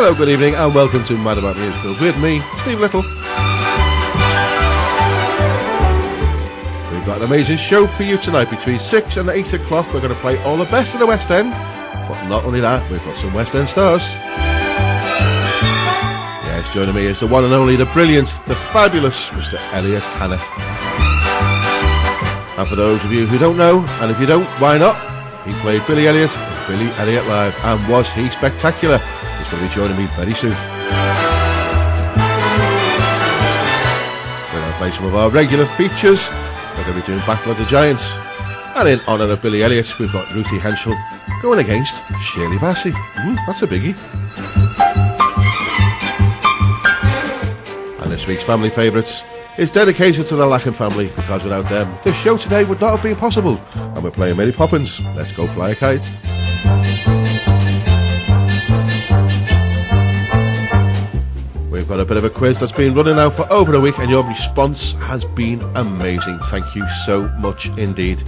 Hello, good evening, and welcome to Mad About Musicals with me, Steve Little. We've got an amazing show for you tonight. Between 6 and 8 o'clock, we're going to play all the best of the West End. But not only that, we've got some West End stars. Yes, joining me is the one and only, the brilliant, the fabulous Mr. Elliott Hanna. And for those of you who don't know, and if you don't, why not? He played Billy Elliot in Billy Elliot Live, and was he spectacular? He's going to be joining me very soon. We're going to play some of our regular features. We're going to be doing Battle of the Giants. And in honour of Billy Elliot, we've got Ruthie Henschel going against Shirley Bassey. That's a biggie. And this week's family favourites is dedicated to the Lacking family, because without them, this show today would not have been possible. And we're playing Mary Poppins. Let's go fly a kite. We've got a bit of a quiz that's been running now for over a week, and your response has been amazing. Thank you so much indeed.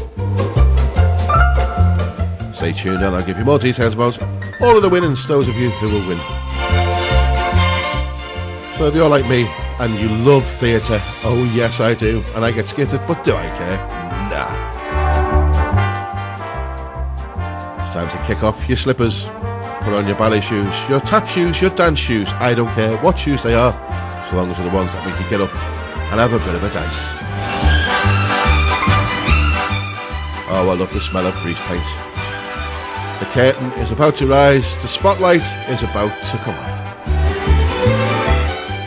Stay tuned and I'll give you more details about all of the winnings, those of you who will win. So if you're like me and you love theatre, oh yes I do, and I get skittered, but do I care? Nah. It's time to kick off your slippers, put on your ballet shoes, your tap shoes, your dance shoes. I don't care what shoes they are, so long as they're the ones that make you get up and have a bit of a dance. Oh, I love the smell of grease paint. The curtain is about to rise, the spotlight is about to come up.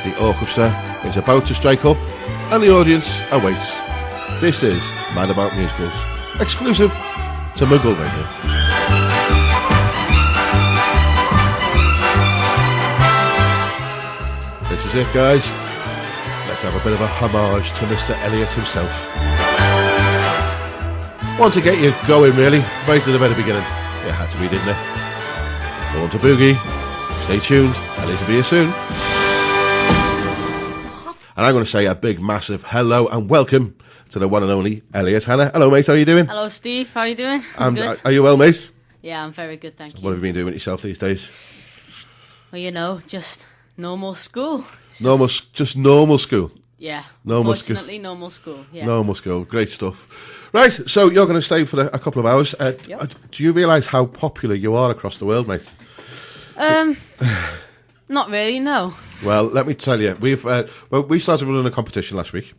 The orchestra is about to strike up, and the audience awaits. This is Mad About Musicals, exclusive to Muggle Radio. This is it, guys. Let's have a bit of a homage to Mr. Elliott himself. Want to get you going, really, right at the very beginning. It had to be, didn't it? Born to Boogie. Stay tuned. I need to be here soon. And I'm going to say a big, massive hello and welcome to the one and only Elliott Hanna. Hello, mate. How are you doing? Hello, Steve. How are you doing? I'm good. Are you well, mate? Yeah, I'm very good, thank you. What have you been doing with yourself these days? Well, you know, just normal school. Just normal school. Yeah. Unfortunately, normal school. Yeah. Normal school. Great stuff. Right, so you're going to stay for a couple of hours. Yep. Do you realise how popular you are across the world, mate? Not really, no. Well, let me tell you, we started running a competition last week,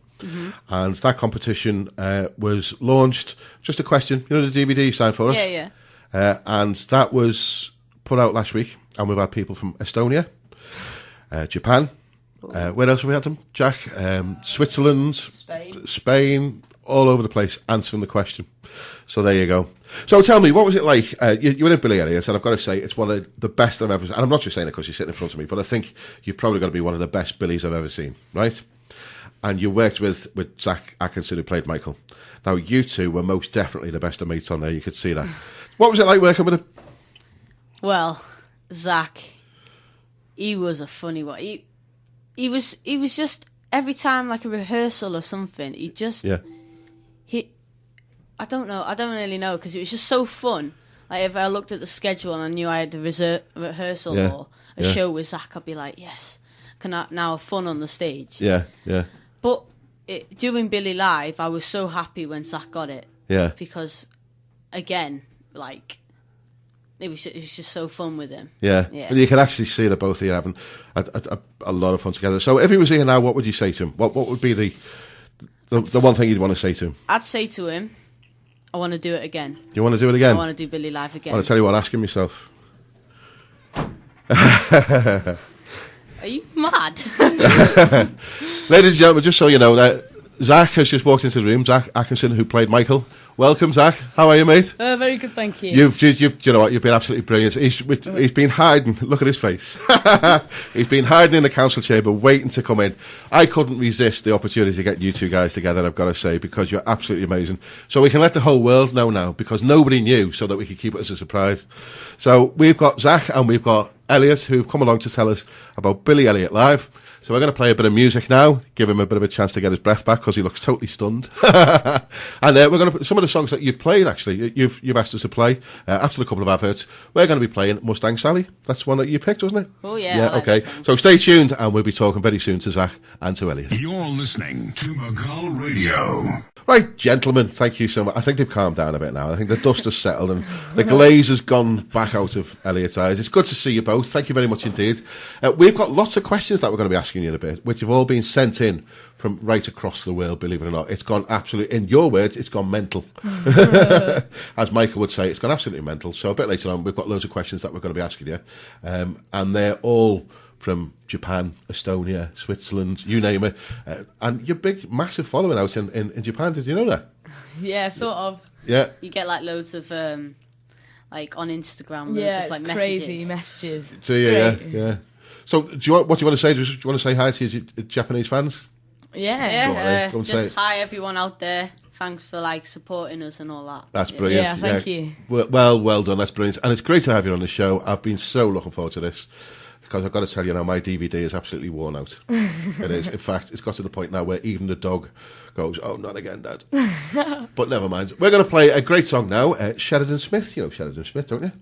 and that competition was launched. Just a question, you know, the DVD you signed for us? Yeah. And that was put out last week, and we've had people from Estonia, Japan, where else have we had them, Jack? Switzerland, Spain, all over the place answering the question. So there you go. So tell me, what was it like? You were in Billy Elliot, and I've got to say, it's one of the best I've ever seen. And I'm not just saying it because you're sitting in front of me, but I think you've probably got to be one of the best Billies I've ever seen, right? And you worked with Zach Atkinson, who played Michael. Now, you two were most definitely the best of mates on there. You could see that. What was it like working with him? Well, Zach, he was a funny one. He was just, every time, like a rehearsal or something, he just... Yeah. I don't really know, because it was just so fun. Like, if I looked at the schedule and I knew I had a rehearsal or a show with Zach, I'd be like, yes, can I now have fun on the stage? Yeah. But doing Billy Live, I was so happy when Zach got it. Yeah. Because, again, like, it was just so fun with him. Yeah. Well, you can actually see that both of you having a lot of fun together. So if he was here now, what would you say to him? What would be the one thing you'd want to say to him? I'd say to him, I want to do it again. You want to do it again? I want to do Billy Live again. Well, I'll tell you what, ask him yourself. Are you mad? Ladies and gentlemen, just so you know, that Zach has just walked into the room. Zach Atkinson, who played Michael. Welcome, Zach. How are you, mate? Very good, thank you. You know what? You've been absolutely brilliant. He's been hiding. Look at his face. He's been hiding in the council chamber, waiting to come in. I couldn't resist the opportunity to get you two guys together, I've got to say, because you're absolutely amazing. So we can let the whole world know now, because nobody knew, so that we could keep it as a surprise. So we've got Zach and we've got Elliott, who've come along to tell us about Billy Elliot Live. So we're going to play a bit of music now, give him a bit of a chance to get his breath back because he looks totally stunned. And we're going to put some of the songs that you've played, actually, you've asked us to play after a couple of adverts. We're going to be playing Mustang Sally. That's one that you picked, wasn't it? Oh, yeah. Yeah, okay. So stay tuned, and we'll be talking very soon to Zach and to Elliott. You're listening to McCall Radio. Right, gentlemen, thank you so much. I think they've calmed down a bit now. I think the dust has settled and the glaze has gone back out of Elliott's eyes. It's good to see you both. Thank you very much indeed. We've got lots of questions that we're going to be asking you in a bit, which have all been sent in from right across the world, believe it or not. It's gone absolutely, in your words, it's gone mental. As Michael would say, it's gone absolutely mental. So a bit later on, we've got loads of questions that we're going to be asking you. And they're all from Japan, Estonia, Switzerland, you name it. And your big, massive following out in Japan, did you know that? Yeah, sort of. Yeah. You get like loads of, like on Instagram, loads of like it's crazy messages. So yeah. So what do you want to say? Do you want to say hi to your Japanese fans? Yeah, just hi everyone out there. Thanks for like supporting us and all that. That's brilliant. Yeah, thank you. Well done. That's brilliant. And it's great to have you on the show. I've been so looking forward to this. Because I've got to tell you now, my DVD is absolutely worn out. It is. In fact, it's got to the point now where even the dog goes, "Oh, not again, Dad." But never mind. We're going to play a great song now. Sheridan Smith. You know Sheridan Smith, don't you?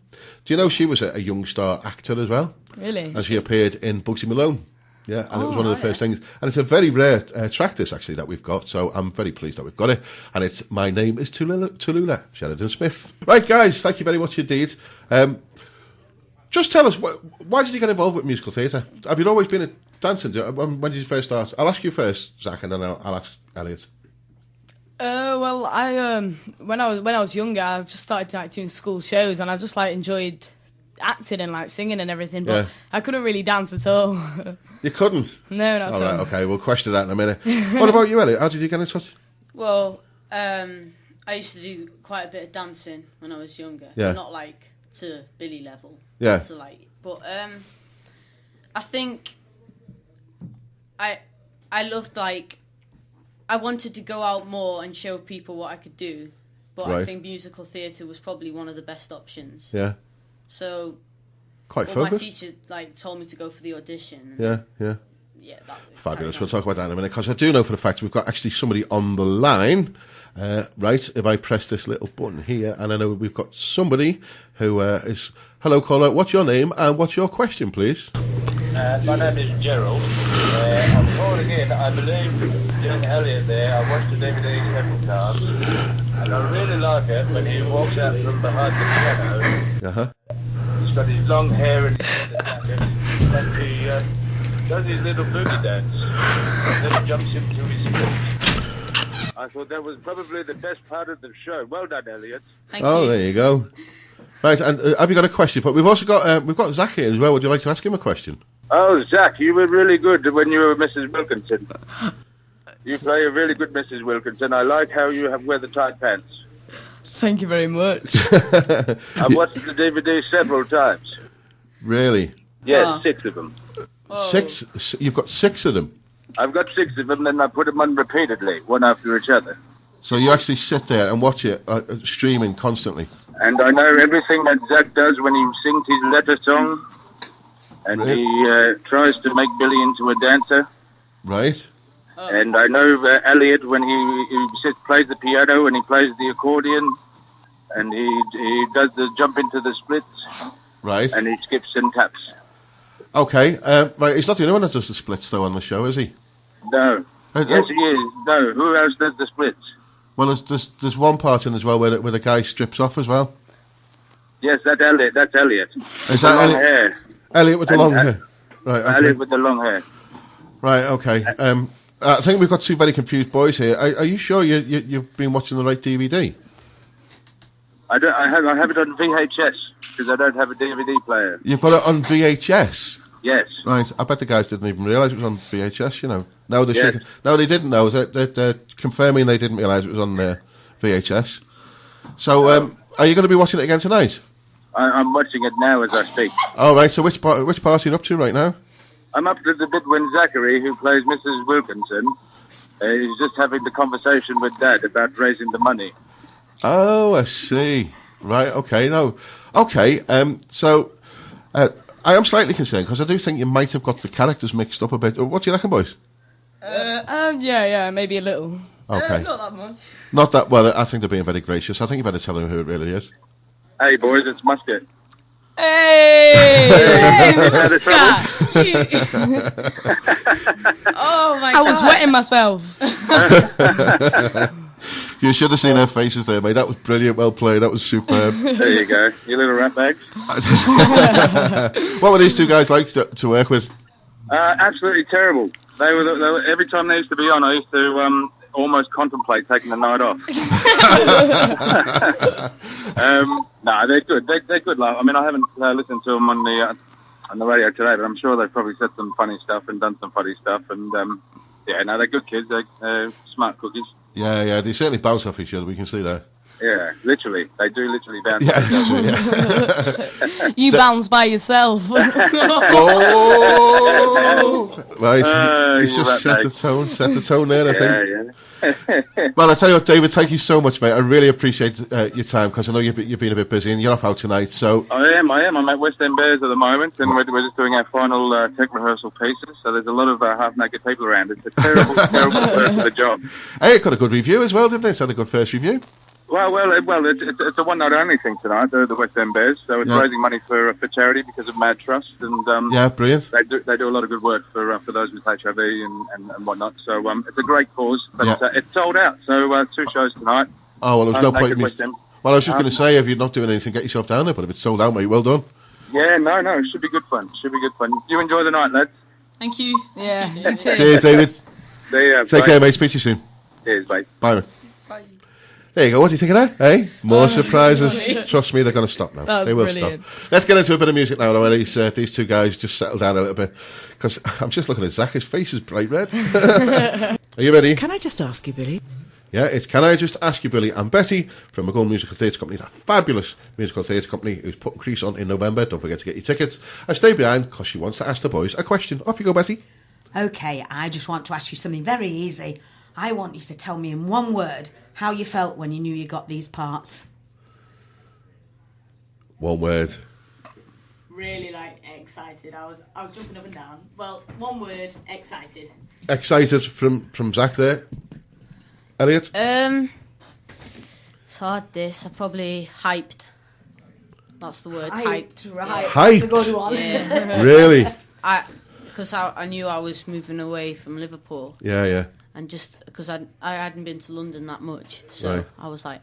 Do you know she was a young star actor as well? Really? And she appeared in Bugsy Malone. Yeah, and it was one of the first things. And it's a very rare track, this, actually, that we've got. So I'm very pleased that we've got it. And it's My Name is Tallulah, Sheridan Smith. Right, guys, thank you very much indeed. Just tell us, why did you get involved with musical theatre? Have you always been dancing? When did you first start? I'll ask you first, Zach, and then I'll ask Elliott. Well, I when I was younger, I just started like doing school shows, and I just like enjoyed acting and like singing and everything. But I couldn't really dance at all. You couldn't? No, not at all. Right, okay, we'll question that in a minute. What about you, Elliott? How did you get in touch? Well, I used to do quite a bit of dancing when I was younger. Yeah. Not like to Billy level. Yeah. To like, but I think I loved like I wanted to go out more and show people what I could do, but I think musical theatre was probably one of the best options. Yeah. So quite focused. My teacher like told me to go for the audition. Yeah. Yeah, that was fabulous. We'll talk about that in a minute, because I do know for the fact we've got actually somebody on the line. Right, if I press this little button here, and I know we've got somebody who is... Hello, caller. What's your name and what's your question, please? My name is Gerald. I'm calling in. I believe during Elliott there, I watched the DVD several times, and I really like it when he walks out from behind the piano. He's got his long hair and and he does his little boogie dance, and then he jumps into his feet. I thought that was probably the best part of the show. Well done, Elliott. Thank you. There you go. Right, and have you got a question? We've also got Zach here as well. Would you like to ask him a question? Oh, Zach, you were really good when you were Mrs. Wilkinson. You play a really good Mrs. Wilkinson. I like how you have weather-tight pants. Thank you very much. I've watched the DVD several times. Really? Yes, 6 of them. 6? You've got 6 of them? I've got 6 of them, and I put them on repeatedly, one after each other. So you actually sit there and watch it streaming constantly? And I know everything that Zach does when he sings his letter song, and he tries to make Billy into a dancer. Right. And I know Elliott when he plays the piano and he plays the accordion, and he does the jump into the splits. Right. And he skips and taps. Okay. Right. He's not the only one that does the splits, though, on the show, is he? No. Yes, he is. No. Who else does the splits? Well, there's one part in as well where the guy strips off as well. Yes, that's Elliott. That's Elliott. Is that long hair? Elliott with the long hair. Right. Okay. Elliott with the long hair. Right. Okay. I think we've got 2 very confused boys here. Are you sure you've been watching the right DVD? I have it on VHS because I don't have a DVD player. You've got it on VHS? Yes. Right. I bet the guys didn't even realise it was on VHS, you know. No, they didn't know. They're confirming they didn't realise it was on VHS. So, are you going to be watching it again tonight? I'm watching it now as I speak. Oh, right. So which part are you up to right now? I'm up to the bit when Zachary, who plays Mrs. Wilkinson, is just having the conversation with Dad about raising the money. Oh, I see. Right. Okay. No. Okay. So, I am slightly concerned because I do think you might have got the characters mixed up a bit. What do you reckon, boys? Yeah, maybe a little. Okay. Not that much. Not that well. I think they're being very gracious. I think you better tell them who it really is. Hey, boys, it's Musket. Hey! Muscat! Oh my god! I was wetting myself. You should have seen their faces there, mate. That was brilliant. Well played. That was superb. There you go. You little rat bags. What were these two guys like to work with? Absolutely terrible. They were every time they used to be on, I used to almost contemplate taking the night off. No, they're good. They're good. I mean, I haven't listened to them on the radio today, but I'm sure they've probably said some funny stuff and done some funny stuff. And yeah, no, they're good kids. They're smart cookies. Yeah, they certainly bounce off each other. We can see that. Yeah, literally. They do literally bounce. Yeah, You bounce by yourself. Oh, right. He's just set the tone there, I think. Yeah. Well, I tell you what, David, thank you so much, mate. I really appreciate your time because I know you've been a bit busy and you're off out tonight. So I am. I'm at West End Bears at the moment, and we're just doing our final tech rehearsal pieces. So there's a lot of half-naked people around. It's a terrible, terrible first of the job. Hey, it got a good review as well, didn't they? It's had a good first review. Well, it's a one-night only thing tonight. They're the West End Bears, so it's raising money for charity because of Mad Trust, and yeah, brilliant. They do a lot of good work for those with HIV and whatnot. So it's a great cause, but it's sold out. So 2 shows tonight. Oh well, there's no point in me. West End. Well, I was just going to say, if you're not doing anything, get yourself down there. But if it's sold out, mate, well done. Yeah, no, it should be good fun. You enjoy the night, lads. Thank you. Yeah. You too. Cheers, David. See ya. Take care, mate. Speak to you soon. Cheers, mate. Bye, mate. There you go. What do you think of that? Hey, more surprises. Trust me, they're going to stop now. They will brilliant. stop. Let's get into a bit of music now. These two guys just settle down a little bit because I'm just looking at Zach. His face is bright red. Are you ready? Can I just ask you, Billy? Yeah, it's Can I Just Ask You, Billy? I'm Betty from McGull Musical Theatre Company. It's a fabulous musical theatre company who's putting Crease on in November. Don't forget to get your tickets. I stay behind because she wants to ask the boys a question. Off you go, Betty. Okay, I just want to ask you something very easy. I want you to tell me in one word how you felt when you knew you got these parts. One word. Really excited. I was jumping up and down. Well, one word, excited. Excited from Zach there. Elliot? It's hard this. I'm probably hyped. That's the word, hyped. Right. Hyped? That's a good one. Yeah. Really? Because I knew I was moving away from Liverpool. Yeah. And just because I hadn't been to London that much. So Right. I was like,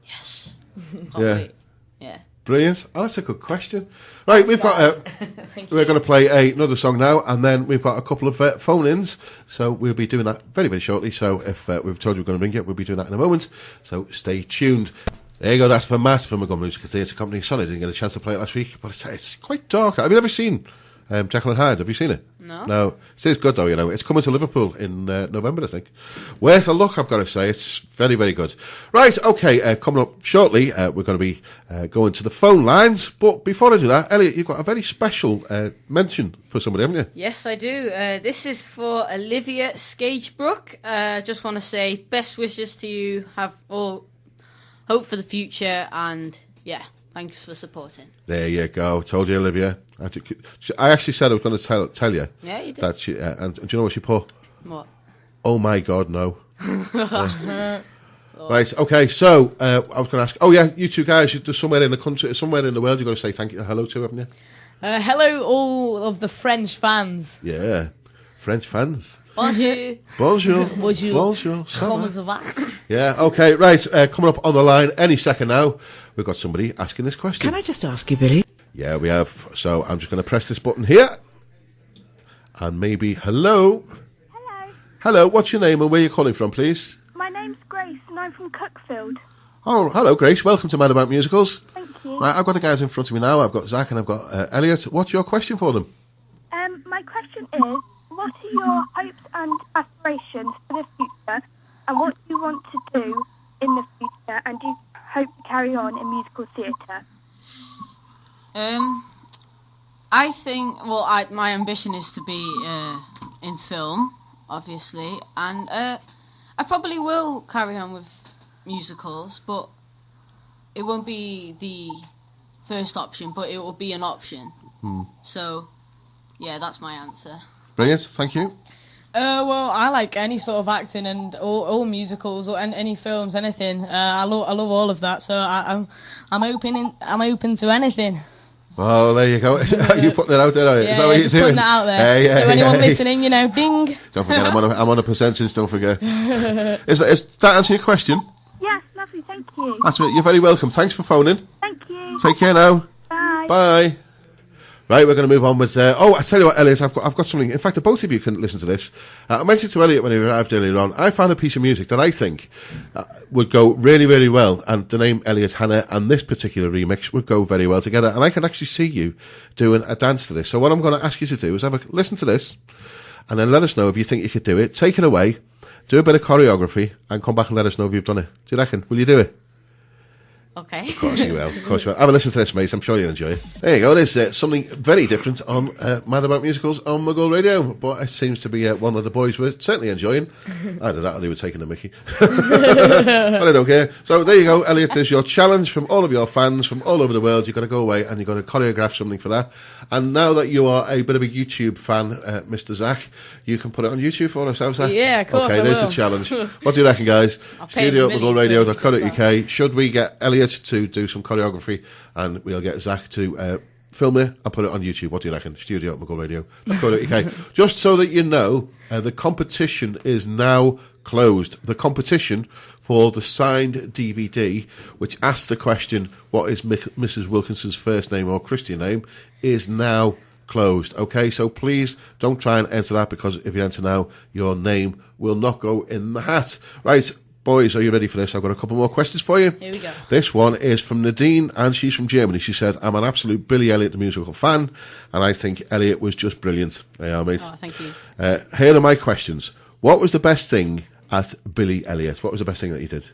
yes. Can't Yeah. wait. Yeah. Brilliant. Oh, that's a good question. Right, we've got. We're going to play another song now, and then we've got a couple of phone-ins. So we'll be doing that very, very shortly. So if we've told you we're going to ring it, we'll be doing that in a moment. So stay tuned. There you go. That's for Matt from McGull Musical Theatre Company. Sorry, I didn't get a chance to play it last week, but it's quite dark. Have you ever seen Jekyll and Hyde? Have you seen it? No. It is good though. It's coming to Liverpool in November, I think. Worth a look, I've got to say. It's very, very good. Right. Okay. Coming up shortly, we're going to be going to the phone lines. But before I do that, Elliot, you've got a very special mention for somebody, haven't you? Yes, I do. This is for Olivia Skagebrook. Just want to say best wishes to you. Have all hope for the future, and yeah. Thanks for supporting. There you go. Told you, Olivia. I actually said I was going to tell you. Yeah, you did. That she, and do you know what she put? What? Oh my God, no. Right. Okay. So I was going to ask. Oh yeah, you two guys. There's somewhere in the country, somewhere in the world, you've got to say thank you, hello to, haven't you? Hello, all of the French fans. Yeah, French fans. Bonjour. Bonjour. Bonjour. Bonjour. Comment ça va? Yeah. Okay. Right. Coming up on the line any second now. We've got somebody asking this question. Can I just ask you, Billy? Yeah, we have. So I'm just going to press this button here. And maybe, hello. Hello, Hello, what's your name and where are you calling from, please? my name's Grace and I'm from Cuckfield. Oh, hello, Grace. Welcome to Mad About Musicals. Thank you. Right, I've got the guys in front of me now. I've got Zach and I've got Elliot. What's your question for them? My question is, what are your hopes and aspirations for the future, and what do you want to do in the future, and do you hope to carry on in musical theatre? I think, my ambition is to be in film, obviously, and I probably will carry on with musicals, but it won't be the first option, but it will be an option. So, yeah, that's my answer. Brilliant, thank you. Well, I like any sort of acting and all musicals or any films, anything. I love all of that. So I'm open to anything. Oh, there you go. You putting it out there, are you? Yeah, Is that what you're doing? putting it out there. So anyone listening, bing. Don't forget, I'm on a percentage. Don't forget. Is that answer your question? Yes, lovely, thank you. That's it. You're very welcome. Thanks for phoning. Thank you. Take care now. Bye. Bye. Right, we're going to move on with... I tell you what, Elliot, I've got something... In fact, both of you can listen to this. I mentioned to Elliot when he arrived earlier on, I found a piece of music that I think would go really, really well, and the name Elliott, Hanna, and this particular remix would go very well together, and I can actually see you doing a dance to this. So what I'm going to ask you to do is have a listen to this, and then let us know if you think you could do it. Take it away, do a bit of choreography, and come back and let us know if you've done it. Do you reckon? Will you do it? Okay. Of course you will. Of course you will. Have a listen to this, mate. I'm sure you'll enjoy it. There you go. There's something very different on Mad About Musicals on Muggle Radio, but it seems to be one that the boys were certainly enjoying. Either that or they were taking the mickey. But I don't care. So there you go, Elliot. There's your challenge from all of your fans from all over the world. You've got to go away and you've got to choreograph something for that. And now that you are a bit of a YouTube fan, Mr. Zach, you can put it on YouTube for us. How's that? Yeah, of course. Okay, there's the challenge. What do you reckon, guys? Studio at MuggleRadio.co.uk. Should we get Elliot to do some choreography and we'll get Zach to film it and put it on YouTube? What do you reckon? Studio at MuggleRadio.co.uk. Just so that you know, the competition is now closed. The competition for the signed DVD, which asks the question, what is Mrs. Wilkinson's first name or Christian name, is now closed. Okay, so please don't try and enter that, because if you enter now, your name will not go in the hat. Right, boys, are you ready for this? I've got a couple more questions for you. Here we go. This one is from Nadine, and she's from Germany. She said, I'm an absolute Billy Elliot the musical fan, and I think Elliot was just brilliant. There you are, mate. Oh, thank you. Here are my questions. What was the best thing at Billy Elliot? What was the best thing that you did?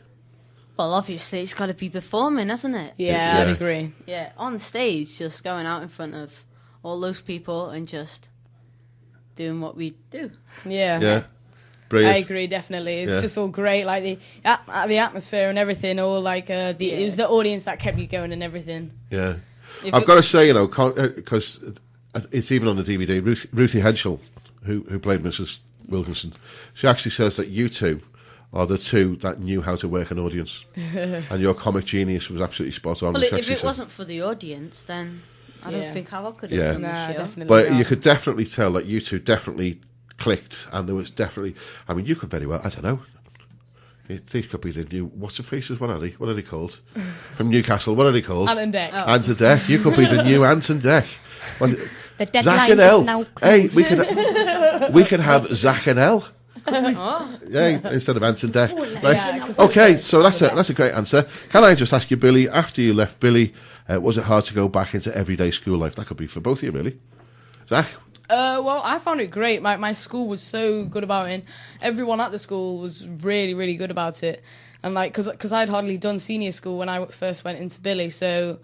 Well, obviously, it's got to be performing, hasn't it? Yeah, I'd agree. Yeah, on stage, just going out in front of all those people and just doing what we do. Yeah. Brilliant. I agree, definitely. It's just all great, like the atmosphere and everything. All like it was the audience that kept you going and everything. Yeah, I've got to say, because it's even on the DVD. Ruthie Henschel, who played Mrs. Wilkinson, she actually says that you two are the two that knew how to work an audience, and your comic genius was absolutely spot on. Well, if it wasn't for the audience, then I don't think how I could have done the show. Definitely but not. you could definitely tell that you two definitely clicked, and there was definitely, I mean, you could very well, I don't know, these could be the new, what's the faces, what are they called? From Newcastle, what are they called? Anton Deck. Anton Deck, you could be the new Anton Deck. The deadline Zach and is Elle. now Hey, closed. we could have Zach and Elle. Yeah, instead of Anton Deck. Right. Okay, so that's a great answer. Can I just ask you, Billy, after you left Billy, was it hard to go back into everyday school life? That could be for both of you, really. Zach? Well, I found it great. My school was so good about it. And everyone at the school was really, really good about it. And like, because I'd hardly done senior school when I first went into Billy, so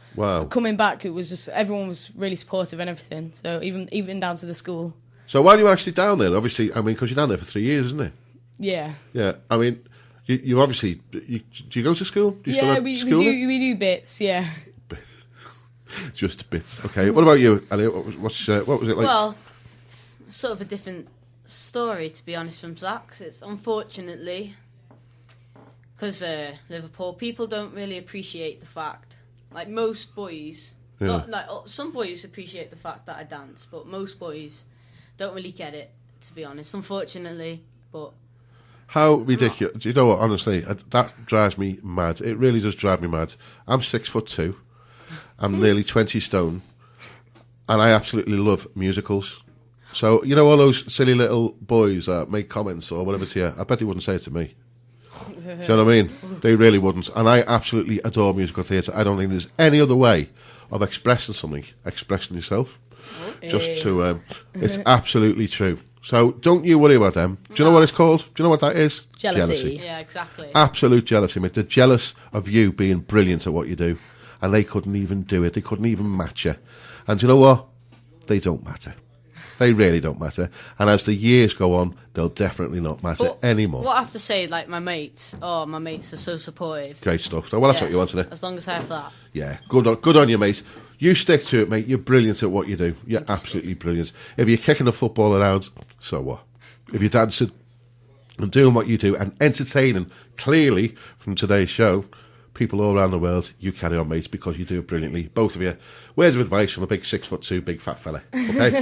coming back, it was just everyone was really supportive and everything. So even down to the school. So while you were actually down there, obviously, I mean, because you're down there for 3 years, isn't it? Yeah. Yeah. I mean, you obviously do you go to school? Do you still have we school? we do bits. Yeah. Bits. Just bits. Okay. What about you, Elliot? What was it like? Well, sort of a different story, to be honest, from Zach's. It's unfortunately because Liverpool people don't really appreciate the fact, like most boys, some boys appreciate the fact that I dance, but most boys don't really get it, to be honest, unfortunately. But how ridiculous! Do you know what? Honestly, that drives me mad. It really does drive me mad. I'm 6'2". I'm nearly 20 stone, and I absolutely love musicals. So you know all those silly little boys that make comments or whatever to you. I bet they wouldn't say it to me. Do you know what I mean? They really wouldn't. And I absolutely adore musical theatre. I don't think there's any other way of expressing something, expressing yourself. Just to, it's absolutely true. So don't you worry about them. Do you know what it's called? Do you know what that is? Jealousy. Yeah, exactly. Absolute jealousy, mate. They're jealous of you being brilliant at what you do. And they couldn't even do it. They couldn't even match you. And do you know what? They don't matter. They really don't matter. And as the years go on, they'll definitely not matter anymore. What I have to say, like, my mates are so supportive. Great stuff. Well, that's what you want today. As long as I have that. Yeah, good on you, mate. You stick to it, mate. You're brilliant at what you do. You're absolutely brilliant. If you're kicking the football around, so what? If you're dancing and doing what you do and entertaining, clearly, from today's show, people all around the world, you carry on, mate, because you do it brilliantly. Both of you. Words of advice from a big 6'2", big fat fella. Okay?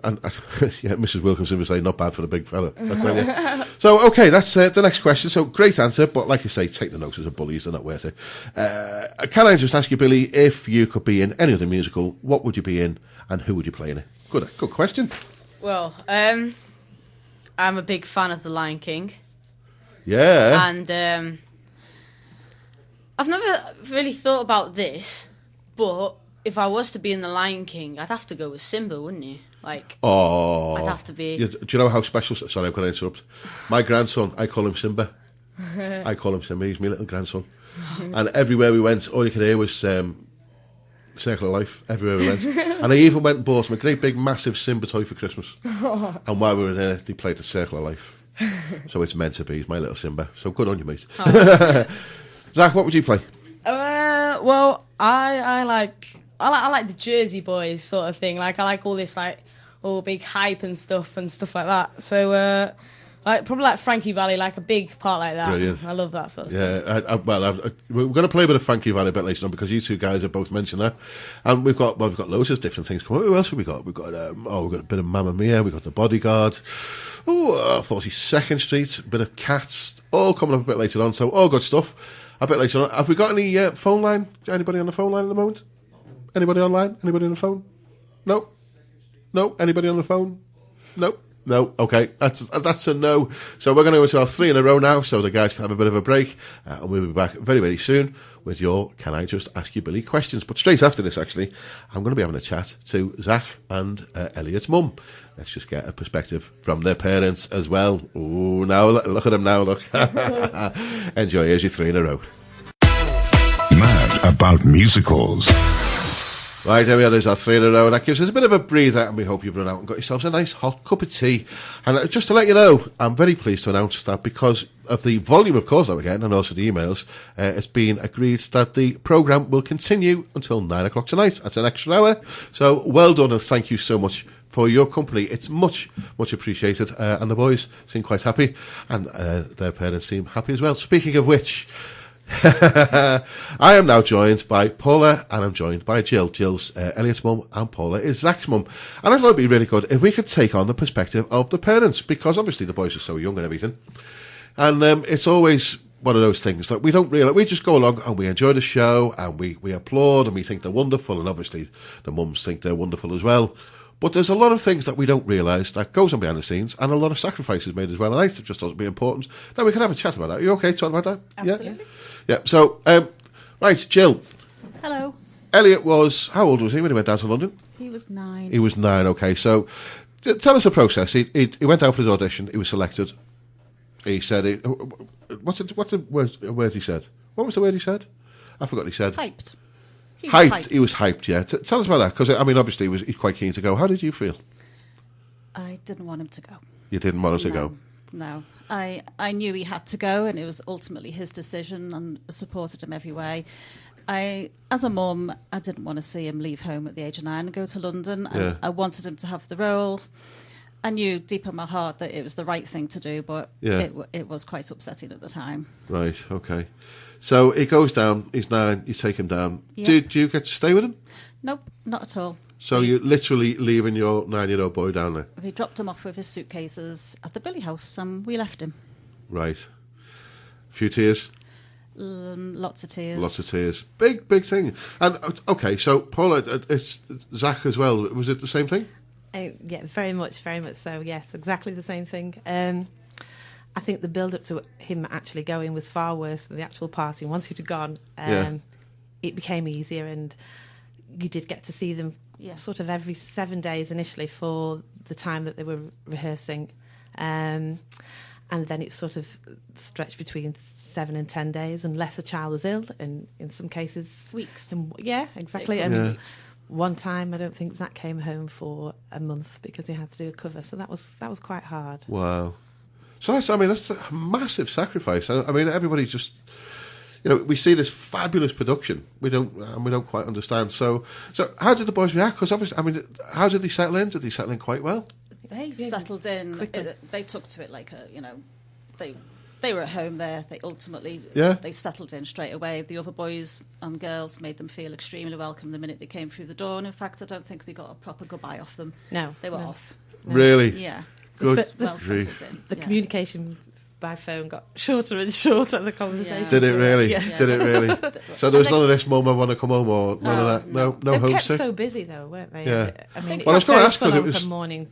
And Mrs. Wilkinson would say, not bad for the big fella. I tell you. So, okay, that's the next question. So, great answer, but like I say, take the notes as a bullies, they're not worth it. Can I just ask you, Billy, if you could be in any other musical, what would you be in, and who would you play in it? Good question. Well, I'm a big fan of The Lion King. Yeah. And I've never really thought about this, but if I was to be in The Lion King, I'd have to go with Simba, wouldn't you? Like, I'd have to be... Do you know how special... Sorry, I'm going to interrupt. My grandson, I call him Simba. He's my little grandson. And everywhere we went, all you could hear was Circle of Life, everywhere we went. And I even went and bought him a great big massive Simba toy for Christmas. And while we were there, they played the Circle of Life. So it's meant to be. He's my little Simba. So good on you, mate. Zach, what would you play? Well, I like the Jersey Boys sort of thing. Like, I like all this like all big hype and stuff like that. So probably like Frankie Valli, like a big part like that. Brilliant. I love that sort of stuff. Yeah, we're going to play a bit of Frankie Valli a bit later on because you two guys have both mentioned that, and we've got loads of different things coming. Who else have we got? We've got a bit of Mamma Mia. We've got The Bodyguard. 42nd Street. A bit of Cats. All coming up a bit later on. So all good stuff. A bit later on. Have we got any phone line? Anybody on the phone line at the moment? Anybody online? Anybody on the phone? No. Anybody on the phone? No. Okay, that's a no. So we're going to go to our 3 in a row now, so the guys can have a bit of a break, and we'll be back very, very soon with your Can I Just Ask You Billy questions. But straight after this, actually, I'm going to be having a chat to Zach and Elliott's mum. Let's just get a perspective from their parents as well. Ooh, now look at them now, look. Enjoy, here's your 3 in a row. Mad about musicals. Right, there we are, there's our 3 in a row, and that gives us a bit of a breather, and we hope you've run out and got yourselves a nice hot cup of tea. And just to let you know, I'm very pleased to announce that because of the volume of calls that we're getting, and also the emails, it's been agreed that the programme will continue until 9 o'clock tonight. That's an extra hour. So well done, and thank you so much for your company. It's much, much appreciated, and the boys seem quite happy, and their parents seem happy as well. Speaking of which... I am now joined by Paula, and I'm joined by Jill. Jill's Elliott's mum, and Paula is Zach's mum. And I thought it'd be really good if we could take on the perspective of the parents, because obviously the boys are so young and everything. And it's always one of those things that we don't realise. We just go along and we enjoy the show, and we applaud, and we think they're wonderful, and obviously the mums think they're wonderful as well. But there's a lot of things that we don't realise that goes on behind the scenes, and a lot of sacrifices made as well. And I just thought it'd be important that we can have a chat about that. Are you okay talking about that? Absolutely. Yeah, so, right, Jill. Hello. Elliott was, how old was he when he went down to London? He was 9. He was 9, okay. So, tell us the process. He went out for his audition, he was selected. He said, what's the word he said? What was the word he said? I forgot what he said. Hyped. He was hyped, yeah. Tell us about that, because, I mean, obviously he's quite keen to go. How did you feel? I didn't want him to go. You didn't want him to go? No. I knew he had to go, and it was ultimately his decision, and supported him every way. As a mum, I didn't want to see him leave home at the age of 9 and go to London. Yeah. I wanted him to have the role. I knew deep in my heart that it was the right thing to do, but it was quite upsetting at the time. Right, okay. So he goes down, he's 9, you take him down. Yeah. Do you get to stay with him? Nope, not at all. So you're literally leaving your 9-year-old boy down there? We dropped him off with his suitcases at the Billy house, and we left him. Right. A few tears? Lots of tears. Lots of tears. Big thing. And, okay, so, Paula, it's Zach as well. Was it the same thing? Yeah, very much so, yes. Exactly the same thing. I think the build-up to him actually going was far worse than the actual party. Once he'd gone, it became easier, and you did get to see them sort of every 7 days initially for the time that they were rehearsing. And then it sort of stretched between 7 and 10 days, unless a child was ill, and in some cases... Weeks. Yeah, exactly. And one time, I don't think Zach came home for a month because he had to do a cover, so that was quite hard. Wow. So that's a massive sacrifice. I mean, everybody just... we see this fabulous production. We don't quite understand. So how did the boys react? Because obviously, I mean, how did they settle in? Did they settle in quite well? They settled in. They took to it like they were at home there. They ultimately they settled in straight away. The other boys and girls made them feel extremely welcome the minute they came through the door. And in fact, I don't think we got a proper goodbye off them. No, they were off. No. Really? Yeah. Good. Well settled in. The communication by phone got shorter and shorter. The conversation. Yeah. Did it really? Yeah. Did it really? So there was none of this, Mum, I want to come home, or none of that. No they homesick. kept so busy though, weren't they? Yeah. I mean, I was going to ask because it was from morning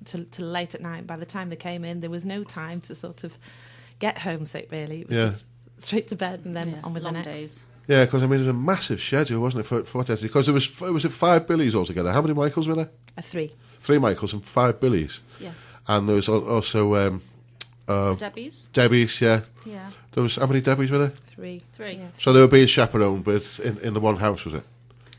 to late at night. By the time they came in, there was no time to sort of get homesick. Really, it was just straight to bed and then on with long the next days. Yeah, because I mean, it was a massive schedule, wasn't it, for what day? Because it was 5 Billies altogether. How many Michaels were there? 3. 3 Michaels and 5 Billies. Yes. And there was also Debbie's. Debbie's, yeah. Yeah. There was how many Debbies were there? 3. Yeah. So they were being chaperoned, but in the one house, was it?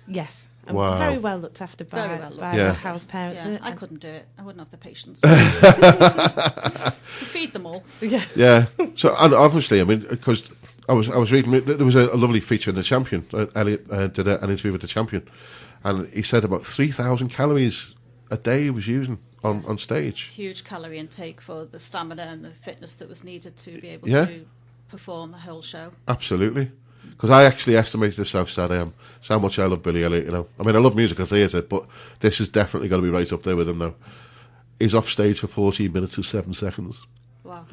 Yes. And Wow. very well looked after by the house parents. Yeah, I couldn't do it. I wouldn't have the patience to feed them all. Yeah. Yeah. So, and obviously, I mean, because I was reading, there was a lovely feature in the Champion. Elliott did an interview with the Champion, and he said about 3,000 calories a day he was using on stage. Huge calorie intake for the stamina and the fitness that was needed to be able to perform a whole show. Absolutely. Because I actually estimated this how sad I am. So how much I love Billy Elliot, I mean, I love musical theatre, but this has definitely got to be right up there with him now. He's off stage for 14 minutes and 7 seconds. Wow.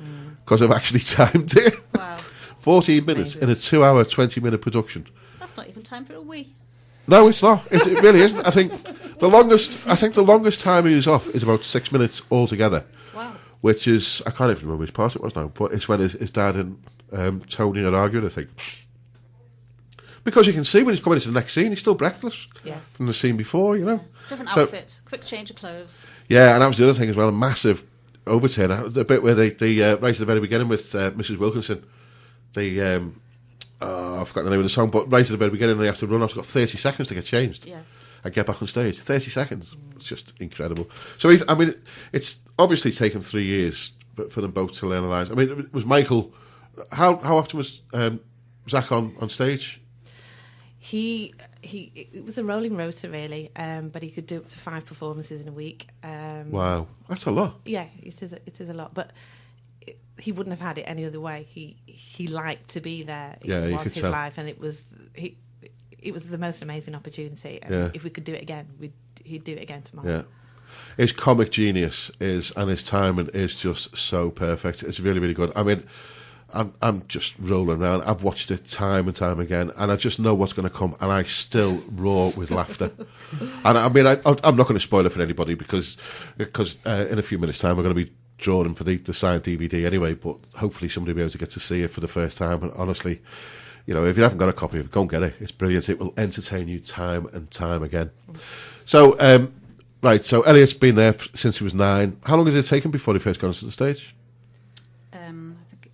Because I've actually timed it. Wow. 14 minutes in a 2-hour, 20-minute production. That's not even time for a wee. No, it's not. It really isn't. I think the longest time he was off is about 6 minutes altogether. Wow. Which is, I can't even remember which part it was now, but it's when his dad and Tony are arguing, I think. Because you can see when he's coming into the next scene, he's still breathless from the scene before, Different outfit, quick change of clothes. Yeah, and that was the other thing as well, a massive overturn. The bit where they right at the very beginning with Mrs. Wilkinson, I've forgotten the name of the song, but right at the very beginning they have to run off. It's got 30 seconds to get changed and get back on stage. 30 seconds. It's just incredible. So, it's obviously taken 3 years for them both to learn the lines. I mean, it was Michael... How often was Zach on stage? It was a rolling rota really, but he could do up to 5 performances in a week. Wow, that's a lot. Yeah, it is a lot, but he wouldn't have had it any other way. He liked to be there. It was his life, and it was the most amazing opportunity. And if we could do it again, he'd do it again tomorrow. Yeah. His comic genius and his timing is just so perfect. It's really, really good. I mean, I'm just rolling around. I've watched it time and time again, and I just know what's going to come, and I still roar with laughter. And I mean, I'm not going to spoil it for anybody because in a few minutes' time we're going to be drawing for the signed DVD anyway. But hopefully somebody will be able to get to see it for the first time. And honestly, if you haven't got a copy of it, go and get it. It's brilliant. It will entertain you time and time again. So, right. So Elliott's been there since he was 9. How long did it take him before he first got onto the stage?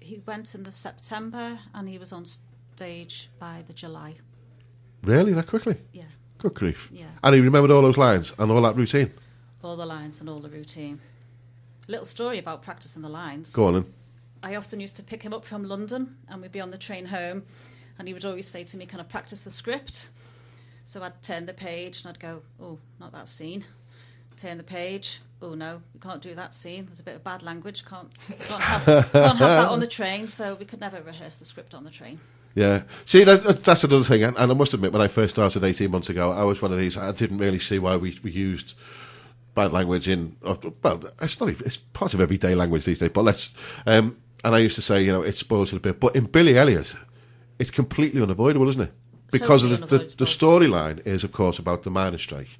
He went in the September and he was on stage by the July. Really? That quickly? Yeah. Good grief. Yeah. And he remembered all those lines and all that routine? All the lines and all the routine. Little story about practicing the lines. Go on then. I often used to pick him up from London and we'd be on the train home and he would always say to me, can I practice the script? So I'd turn the page and I'd go, oh, not that scene. Turn the page. Oh no, we can't do that scene. There's a bit of bad language. Can't have that on the train. So we could never rehearse the script on the train. Yeah. See, that's another thing. And I must admit, when I first started 18 months ago, I was one of these. I didn't really see why we used bad language in. Well, it's part of everyday language these days. But and I used to say, it spoils it a bit. But in Billy Elliot, it's completely unavoidable, isn't it? Because totally the storyline is, of course, about the miners' strike.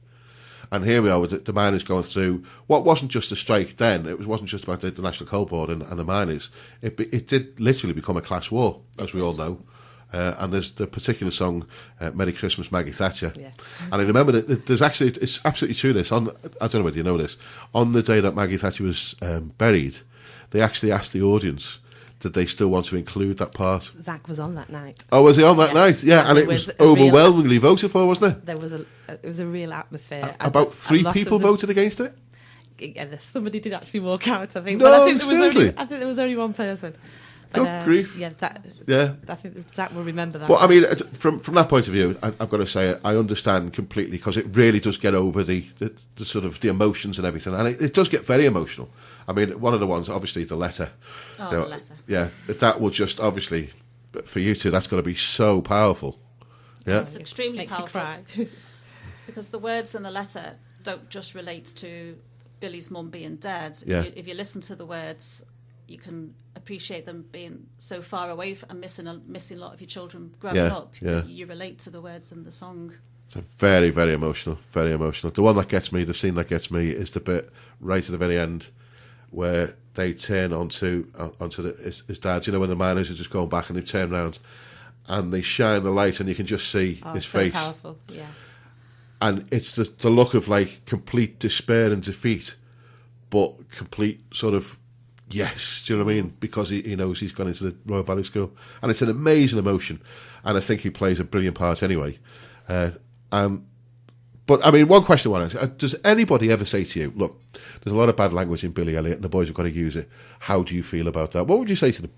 And here we are with the miners going through what wasn't just a strike then. It wasn't just about the National Coal Board and the miners. It did literally become a class war, as we all know. And there's the particular song, Merry Christmas, Maggie Thatcher. Yeah. And I remember that there's actually, it's absolutely true this, I don't know whether you know this, on the day that Maggie Thatcher was buried, they actually asked the audience, did they still want to include that part? Zach was on that night. Oh, was he on that night? Yeah, and it was overwhelmingly voted for, wasn't it? There was it was a real atmosphere. About 3 people voted against it? Yeah, somebody did actually walk out, I think. No, but I think seriously? I think there was only one person. Oh, grief. Yeah, I think Zach will remember that. But I mean, from that point of view, I've got to say I understand completely, because it really does get over the sort of the emotions and everything, and it does get very emotional. I mean, one of the ones, obviously, the letter. Oh, the letter. Yeah, that will just obviously, for you two, that's got to be so powerful. Yeah, it's extremely Makes powerful. you cry. Because the words in the letter don't just relate to Billy's mum being dead. Yeah. If you listen to the words, you can appreciate them being so far away and missing a lot of your children growing up. Yeah. You relate to the words in the song. it's very, very emotional, very emotional. The one that gets me, the scene that gets me, is the bit right at the very end where they turn onto his dad. You know, when the miners are just going back and they turn around and they shine the light and you can just see his so face. Powerful, yeah. And it's the look of like complete despair and defeat, but complete sort of yes, do you know what I mean? Because he knows he's gone into the Royal Ballet School, and it's an amazing emotion, and I think he plays a brilliant part anyway. But I mean, one question I want to ask: does anybody ever say to you, "Look, there's a lot of bad language in Billy Elliot, and the boys have got to use it"? How do you feel about that? What would you say to them?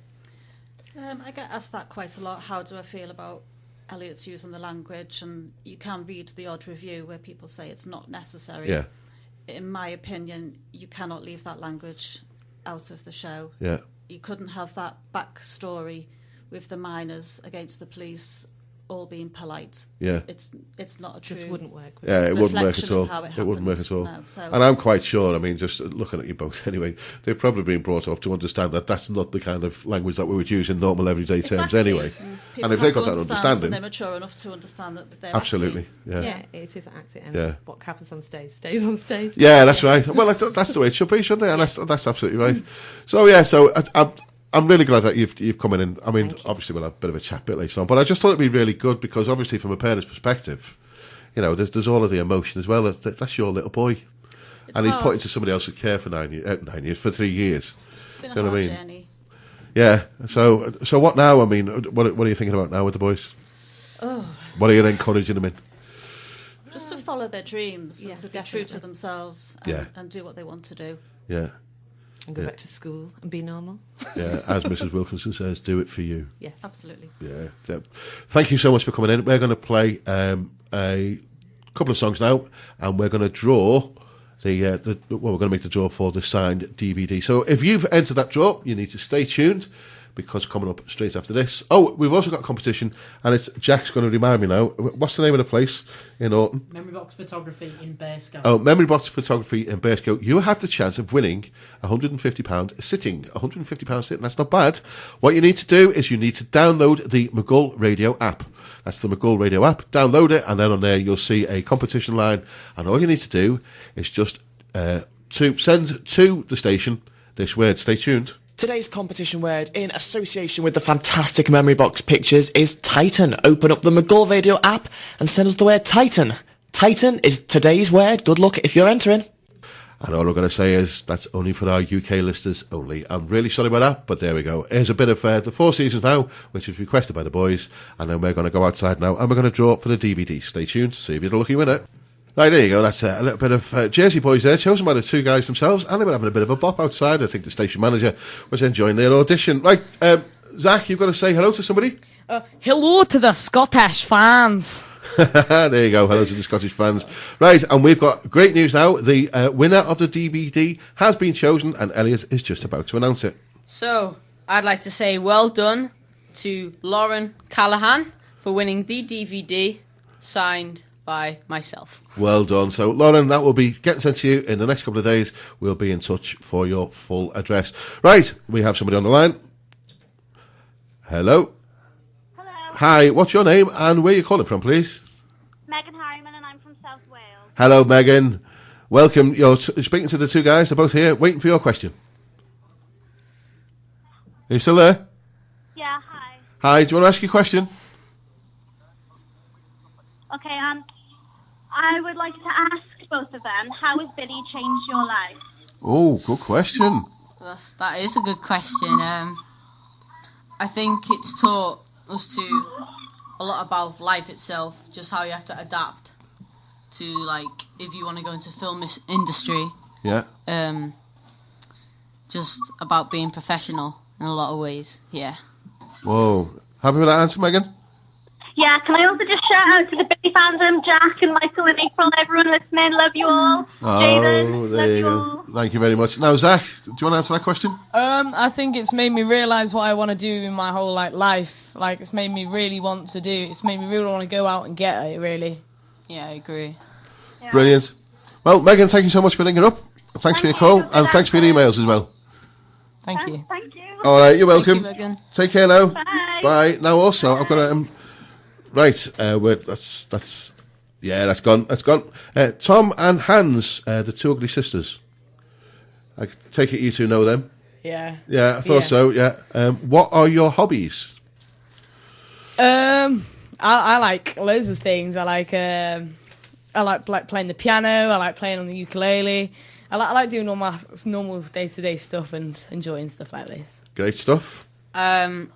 I get asked that quite a lot. How do I feel about Elliot's using the language? And you can read the odd review where people say it's not necessary. Yeah. In my opinion, you cannot leave that language out of the show. Yeah. You couldn't have that backstory with the miners against the police all being polite. Yeah. It's not a true... Just wouldn't work. Yeah, it wouldn't work at all. It wouldn't work at all. No, so. And I'm quite sure, I mean, just looking at you both anyway, they've probably been brought up to understand that that's not the kind of language that we would use in normal everyday terms anyway. People and if they've have got to that understanding... they're mature enough to understand that they're absolutely, acting. yeah. It is acting, and what happens on stage stays on stage. Yeah, that's right. Well, that's the way it should be, shouldn't it? And that's absolutely right. So, yeah, I'm really glad that you've come in. I mean, obviously we'll have a bit of a chat a bit later on, but I just thought it'd be really good because obviously from a parent's perspective, you know, there's all of the emotion as well. That's your little boy. And he's put into somebody else's care for 9 years, for 3 years. It's been a hard journey. Yeah. So what now? I mean, what are you thinking about now with the boys? What are you encouraging them in? Just to follow their dreams and to be true to themselves and do what they want to do. Yeah. And go back to school and be normal. Yeah, as Mrs. Wilkinson says, do it for you. Yes. Absolutely. Yeah. Thank you so much for coming in. We're going to play a couple of songs now, and we're going to draw we're going to make the draw for the signed DVD. So if you've entered that draw, you need to stay tuned, because coming up straight after this... Oh, we've also got a competition, and Jack's going to remind me now. What's the name of the place in Orton? Memory Box Photography in Bearscough. Oh, Memory Box Photography in Bearscough. You have the chance of winning £150 sitting. £150 sitting, that's not bad. What you need to do is you need to download the McGull Radio app. That's the McGull Radio app. Download it, and then on there you'll see a competition line, and all you need to do is just to send to the station this word. Stay tuned. Today's competition word, in association with the fantastic Memory Box pictures, is Titan. Open up the McGull Radio app and send us the word Titan. Titan is today's word. Good luck if you're entering. And all I'm going to say is that's only for our UK listeners only. I'm really sorry about that, but there we go. Here's a bit of the Four Seasons now, which is requested by the boys, and then we're going to go outside now and we're going to draw for the DVD. Stay tuned to see if you're the lucky winner. Right, there you go. That's a little bit of Jersey Boys there, chosen by the two guys themselves, and they were having a bit of a bop outside. I think the station manager was enjoying their audition. Right, Zach, you've got to say hello to somebody. Hello to the Scottish fans. There you go. Hello to the Scottish fans. Right, and we've got great news now. The winner of the DVD has been chosen, and Elliott is just about to announce it. So, I'd like to say well done to Lauren Callahan for winning the DVD signed by myself. Well done. So, Lauren, that will be getting sent to you in the next couple of days. We'll be in touch for your full address. Right, we have somebody on the line. Hello. Hello. Hi, what's your name and where are you calling from, please? Megan Harriman, and I'm from South Wales. Hello, Megan. Welcome. You're speaking to the two guys. They're both here, waiting for your question. Are you still there? Yeah, hi. Hi, do you want to ask your question? Okay, I would like to ask both of them, how has Billy changed your life? Oh, good question. That is a good question. I think it's taught us a lot about life itself, just how you have to adapt to, like, if you want to go into film industry. Yeah. Just about being professional in a lot of ways. Yeah. Whoa. Happy with that answer, Megan? Yeah, can I also just shout out to the Billy fandom, Jack and Michael and April and everyone listening. Love you all. Jaden, there you go. Thank you very much. Now, Zach, do you want to answer that question? I think it's made me realise what I want to do in my whole life. Like, it's made me really want to do. It's made me really want to go out and get it. Really. Yeah, I agree. Yeah. Brilliant. Well, Megan, thank you so much for linking up. Thanks for your call, and thanks for your emails as well. Thank you. Thank you. All right, you're welcome. Thank you, Megan. Take care now. Bye. Bye. Now, also, I've got to. Right, that's gone. That's gone. Tom and Hans, the two ugly sisters. I take it you two know them. Yeah. Yeah, I thought so. Yeah. What are your hobbies? I like loads of things. I like playing the piano. I like playing on the ukulele. I like doing all my normal day-to-day stuff and enjoying stuff like this. Great stuff. One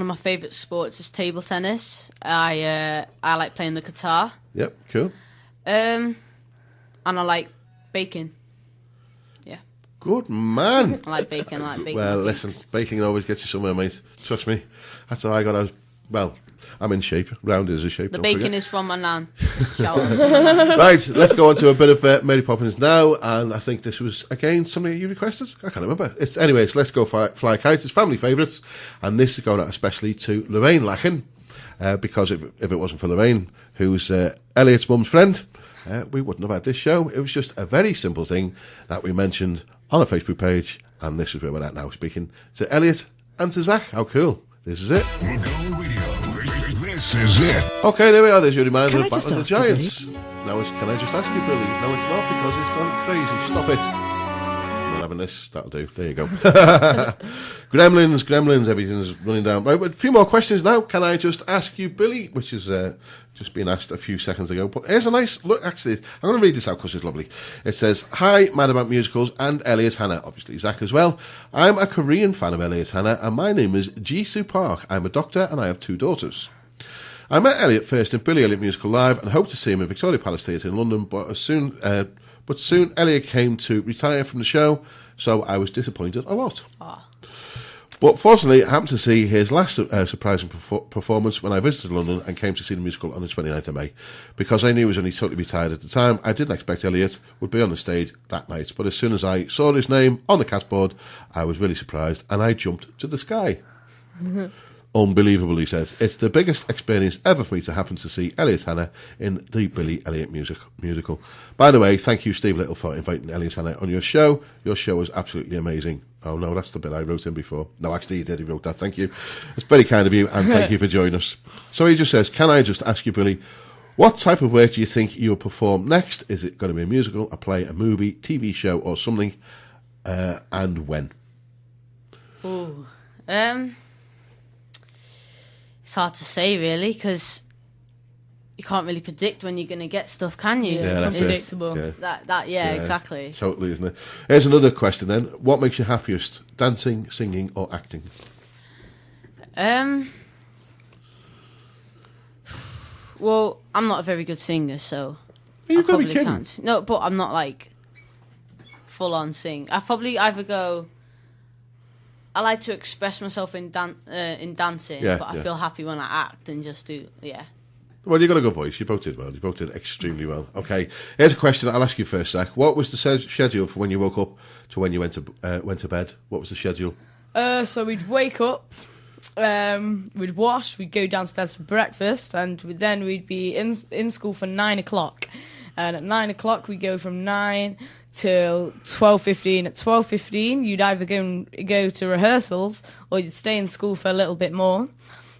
of my favourite sports is table tennis. I like playing the guitar. Yep, cool. And I like baking. Yeah. Good man. I like baking. Well, listen, baking always gets you somewhere, mate. Trust me. That's how I got. I'm in shape. Rounded as a shape. The bacon is from my nan. Shout out to my nan. Right, let's go on to a bit of Mary Poppins now, and I think this was again something that you requested. I can't remember. Anyways, let's go fly kites. It's family favourites, and this is going out especially to Lorraine Lachen, because if it wasn't for Lorraine, who's Elliott's mum's friend, we wouldn't have had this show. It was just a very simple thing that we mentioned on our Facebook page, and this is where we're at now, speaking to Elliott and to Zach. How cool! This is it. This is it. Okay, there we are. There's your reminder Can of I just Battle of the ask you, Giants. Now, can I just ask you, Billy? No, it's not, because it's gone crazy. Stop it. I'm not having this. That'll do. There you go. Gremlins, everything's running down. Right, but a few more questions now. Can I just ask you, Billy, which is just being asked a few seconds ago. But here's a nice look. Actually, I'm going to read this out because it's lovely. It says, "Hi, Mad About Musicals and Elliott Hanna." Obviously, Zach as well. "I'm a Korean fan of Elliott Hanna, and my name is Jisoo Park. I'm a doctor, and I have 2 daughters. I met Elliott first in Billy Elliot Musical Live and hoped to see him in Victoria Palace Theatre in London, but soon Elliott came to retire from the show, so I was disappointed a lot. But fortunately, I happened to see his last surprising performance when I visited London and came to see the musical on the 29th of May. Because I knew he was only totally retired at the time, I didn't expect Elliott would be on the stage that night, but as soon as I saw his name on the cast board, I was really surprised and I jumped to the sky." Unbelievable, he says. "It's the biggest experience ever for me to happen to see Elliott Hanna in the Billy Elliot musical. By the way, thank you, Steve Little, for inviting Elliott Hanna on your show. Your show was absolutely amazing." Oh, no, that's the bit I wrote in before. No, actually, he did. He wrote that. Thank you. It's very kind of you, and thank you for joining us. So he just says, "Can I just ask you, Billy, what type of work do you think you will perform next? Is it going to be a musical, a play, a movie, TV show, or something? And when?" Ooh. It's hard to say, really, because you can't really predict when you're going to get stuff, can you? Yeah, that's unpredictable. Yeah, exactly. Totally, isn't it? Here's another question then. What makes you happiest? Dancing, singing, or acting? Well, I'm not a very good singer, so You've I got to be probably kidding. can't. No, but I'm not like full on sing. I probably either go. I like to express myself in dancing, but I feel happy when I act and just do. Yeah. Well, you've got a good voice. You both did well. You both did extremely well. Okay, here's a question that I'll ask you first, Zach. What was the schedule for when you woke up to when you went to bed? What was the schedule? So we'd wake up, we'd wash, we'd go downstairs for breakfast, and then we'd be in school for 9 o'clock. And at 9 o'clock, we go from 9 till 12:15. At 12:15, you'd either go to rehearsals or you'd stay in school for a little bit more.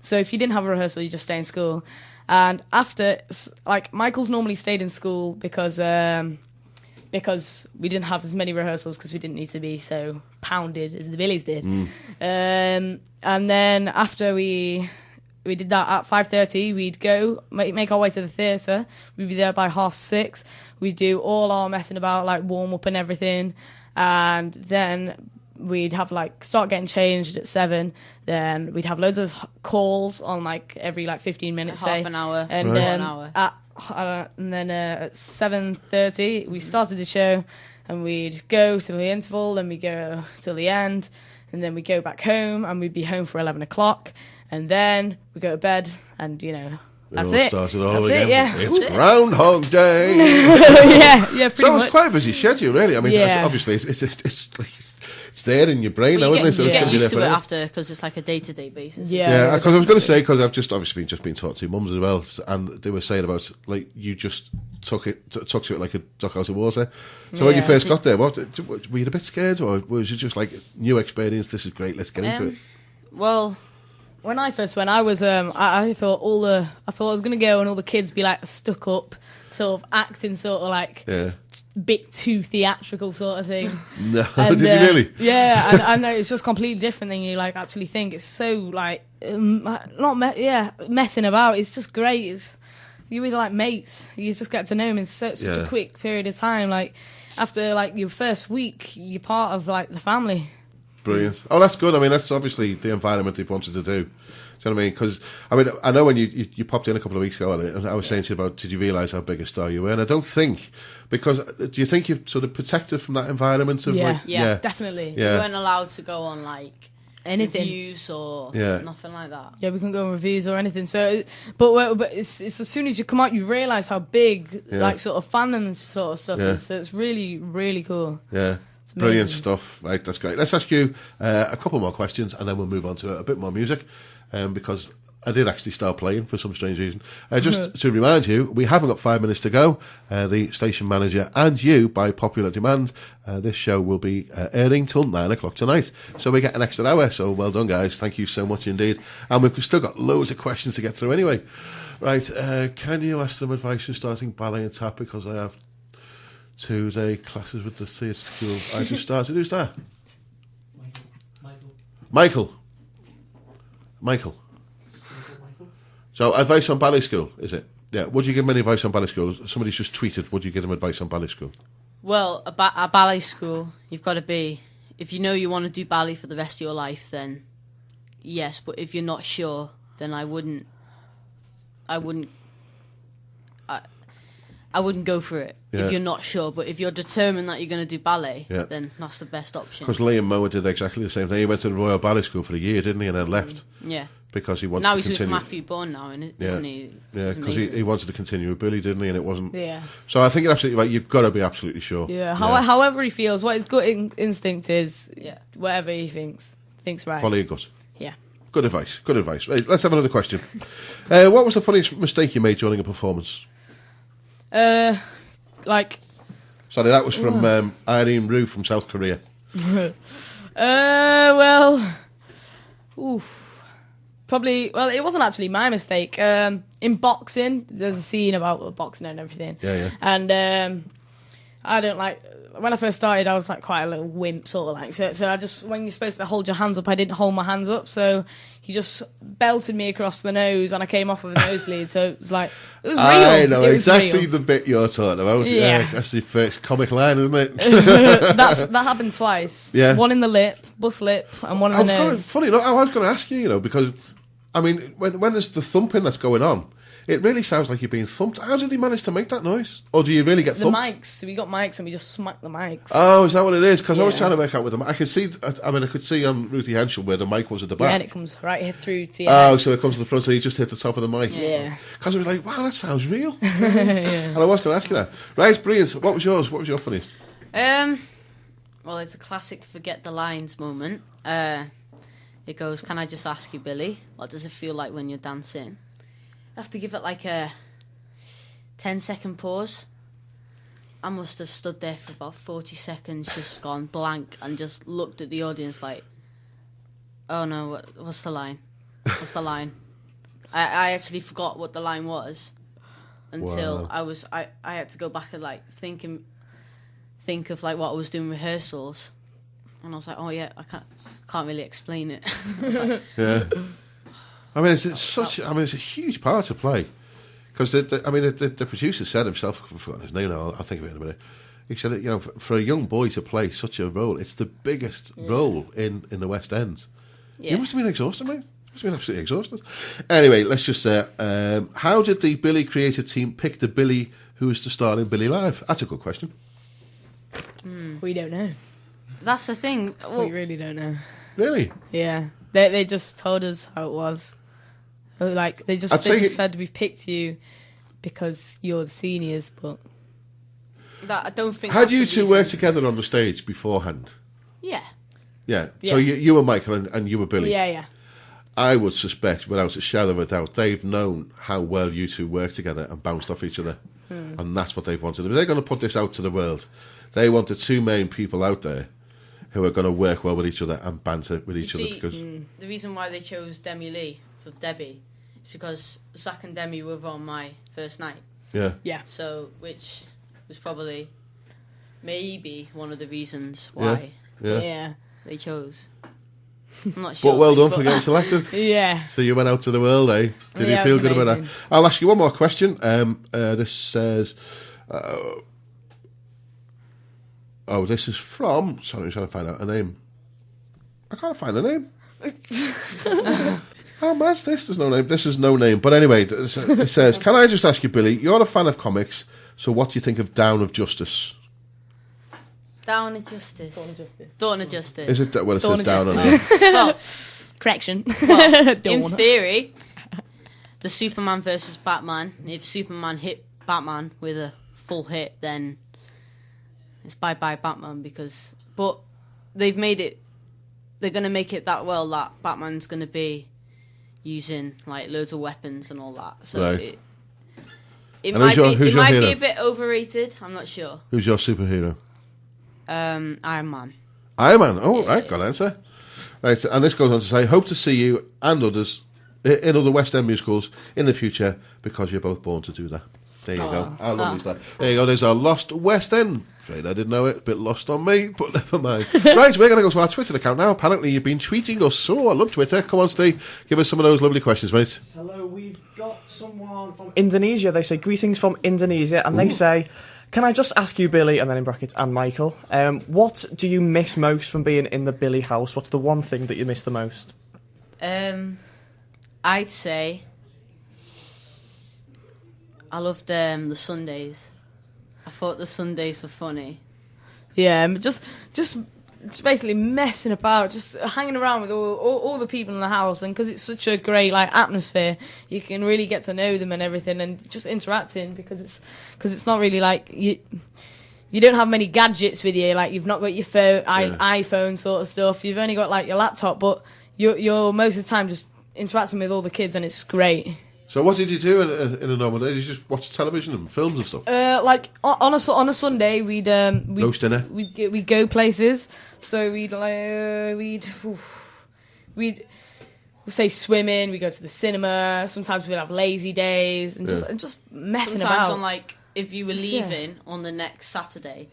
So if you didn't have a rehearsal, you just stay in school. And after, like, Michael's normally stayed in school because we didn't have as many rehearsals because we didn't need to be so pounded as the Billies did. And then after we did that at 5:30, we'd go make our way to the theatre. We'd be there by 6:30. We'd do all our messing about, like warm up and everything, and then we'd have start getting changed at 7. Then we'd have loads of calls on every 15 minutes, half an hour, and right. then an hour. At 7:30 we started the show, and we'd go till the interval, then we go till the end. and then we go back home, and we'd be home for 11 o'clock, and then we go to bed, and that's it. Started all That's again. it, yeah. It's Groundhog Day. yeah, pretty So much. it's quite a busy schedule, really. I mean, obviously, it's there in your brain, though, isn't it? So you it's get gonna be used there to it forever. after, because it's like a day-to-day basis. Yeah, because I was going to say, because I've just been taught to mums as well, and they were saying about, like, you just took to it like a duck out of water. So when you first got there, were you a bit scared, or was it just like new experience? This is great. Let's get into it. Well, when I first went, I was I thought I was going to go and all the kids be like stuck up, sort of acting sort of like bit too theatrical sort of thing. No, and, did you really? Yeah, and I know it's just completely different than you like actually think. It's so like messing about. It's just great. You're either like mates. You just get to know them in such a quick period of time. Like after like your first week, you're part of like the family. Brilliant. Oh, that's good. I mean, that's obviously the environment they've wanted to do. Do you know what I mean? Because, I mean, I know when you popped in a couple of weeks ago, and I was saying to you about, did you realise how big a star you were? And I don't think, because, do you think you're sort of protected from that environment? Of Yeah, definitely. Yeah. We weren't allowed to go on, like, anything. Reviews or nothing like that. Yeah, we couldn't go on reviews or anything. So, but it's as soon as you come out, you realise how big, like, sort of fandom sort of stuff is. So it's really, really cool. Yeah. Brilliant stuff. Right, that's great. Let's ask you a couple more questions, and then we'll move on to a bit more music, because I did actually start playing for some strange reason. Just to remind you, we haven't got 5 minutes to go. The station manager and you, by popular demand, this show will be airing till 9 o'clock tonight. So we get an extra hour. So well done, guys. Thank you so much indeed. And we've still got loads of questions to get through anyway. Right, can you ask them advice on starting ballet and tap, because I have Tuesday classes with the theatre school I just started. Who's that? Michael. So advice on ballet school, is it? Yeah. Would you give them any advice on ballet school? Somebody's just tweeted, would you give them advice on ballet school? Well, a ballet school, you've got to be, if you know you want to do ballet for the rest of your life, then yes. But if you're not sure, then I wouldn't go for it if you're not sure. But if you're determined that you're going to do ballet, then that's the best option. Because Liam Moore did exactly the same thing. He went to the Royal Ballet School for a year, didn't he, and then left. Yeah. Because he wanted to continue. Now he's with Matthew Bourne now, isn't he? Yeah, because he wanted to continue with Billy, didn't he? And it wasn't. Yeah. So I think you're absolutely right. You've got to be absolutely sure. Yeah. However he feels, what his gut instinct is, whatever he thinks right. Follow your gut. Yeah. Good advice. Right, let's have another question. What was the funniest mistake you made during a performance? Sorry, that was from Irene Rue from South Korea. Probably, it wasn't actually my mistake. In boxing, there's a scene about boxing and everything. Yeah. And I don't like, when I first started, I was like quite a little wimp, sort of like. So I just, when you're supposed to hold your hands up, I didn't hold my hands up. So he just belted me across the nose, and I came off with a nosebleed. So it was like, it was real. I know exactly real. the bit you're talking about. Yeah. That's the first comic line, isn't it? That happened twice. Yeah. One in the lip, bust lip, and one in the nose. Funny, look, I was going to ask you, because, I mean, when there's the thumping that's going on, it really sounds like you're being thumped. How did he manage to make that noise? Or do you really get thumped? The mics. We got mics and we just smacked the mics. Oh, is that what it is? Because I was trying to work out with them. I could see on Ruthie Henschel where the mic was at the back. Yeah, and it comes right here through to your neck. So it comes to the front, so you just hit the top of the mic. Yeah. Because I was like, wow, that sounds real. And I was going to ask you that. Right, brilliant. What was yours? What was your funniest? Well, it's a classic forget the lines moment. It goes, can I just ask you, Billy, what does it feel like when you're dancing? I have to give it like a 10-second pause. I must have stood there for about 40 seconds, just gone blank, and just looked at the audience like, oh no, what's the line? What's the line? I actually forgot what the line was until I had to go back and like think of like what I was doing rehearsals, and I was like, oh yeah, I can't really explain it. Yeah. I mean, it's a huge part to play, because the producer said himself, I've forgotten his name now, I'll think of it in a minute. He said, for a young boy to play such a role, it's the biggest role in the West End. Yeah. You must have been exhausted, mate. You must have been absolutely exhausted. Anyway, let's just say, how did the Billy creative team pick the Billy who was to star in Billy Live? That's a good question. We don't know. That's the thing. Well, we really don't know. Really? Yeah. They just told us how it was. Like, they just said, we've picked you because you're the seniors, but... That I don't think... Had you two worked together on the stage beforehand? Yeah. Yeah. So you were Michael and you were Billy? Yeah. I would suspect, without a shadow of a doubt, they've known how well you two worked together and bounced off each other. And that's what they've wanted. If they're going to put this out to the world, they want the two main people out there who are going to work well with each other and banter with each other. Because the reason why they chose Demi Lee for Debbie is because Zach and Demi were on my first night. Yeah. So, which was probably maybe one of the reasons why they chose. I'm not sure. But well done for getting selected. Yeah. So you went out to the world, eh? Did you feel good about that? I'll ask you one more question. This says... this is from... Sorry, I'm trying to find out a name. I can't find a name. How bad's this? There's no name. This is no name. But anyway, it says, can I just ask you, Billy, you're a fan of comics, so what do you think of Dawn of Justice? Dawn of Justice. Dawn of Justice. Is it well, it says Dawn on it. Well, correction. Well, in theory, the Superman versus Batman, if Superman hit Batman with a full hit, then it's bye-bye Batman but they've made it, they're going to make it that well that Batman's going to be using like loads of weapons and all that. So right. it might be a bit overrated, I'm not sure. Who's your superhero? Iron Man. Iron Man. Oh, right, got an answer. Right, and this goes on to say, hope to see you and others in other West End musicals in the future because you're both born to do that. There you go. How lovely is that? There you go. There's our lost West End. Afraid I didn't know it. A bit lost on me, but never mind. Right, we're going to go to our Twitter account now. Apparently you've been tweeting us. So I love Twitter. Come on, Steve. Give us some of those lovely questions, mate. Hello, we've got someone from Indonesia. They say, greetings from Indonesia. And they say... Can I just ask you, Billy, and then in brackets, and Michael, what do you miss most from being in the Billy house? What's the one thing that you miss the most? I'd say I loved the Sundays. I thought the Sundays were funny. Yeah, just basically messing about, just hanging around with all the people in the house, and because it's such a great atmosphere, you can really get to know them and everything, and just interacting because it's not really like you don't have many gadgets with you, like you've not got your phone, iPhone sort of stuff. You've only got your laptop, but you're most of the time just interacting with all the kids, and it's great. So what did you do in a normal day? Did you just watch television and films and stuff? On a Sunday, we'd roast dinner. We'd go places. So we'd say swimming. We go to the cinema. Sometimes we'd have lazy days and just messing about. Sometimes if you were leaving on the next Saturday,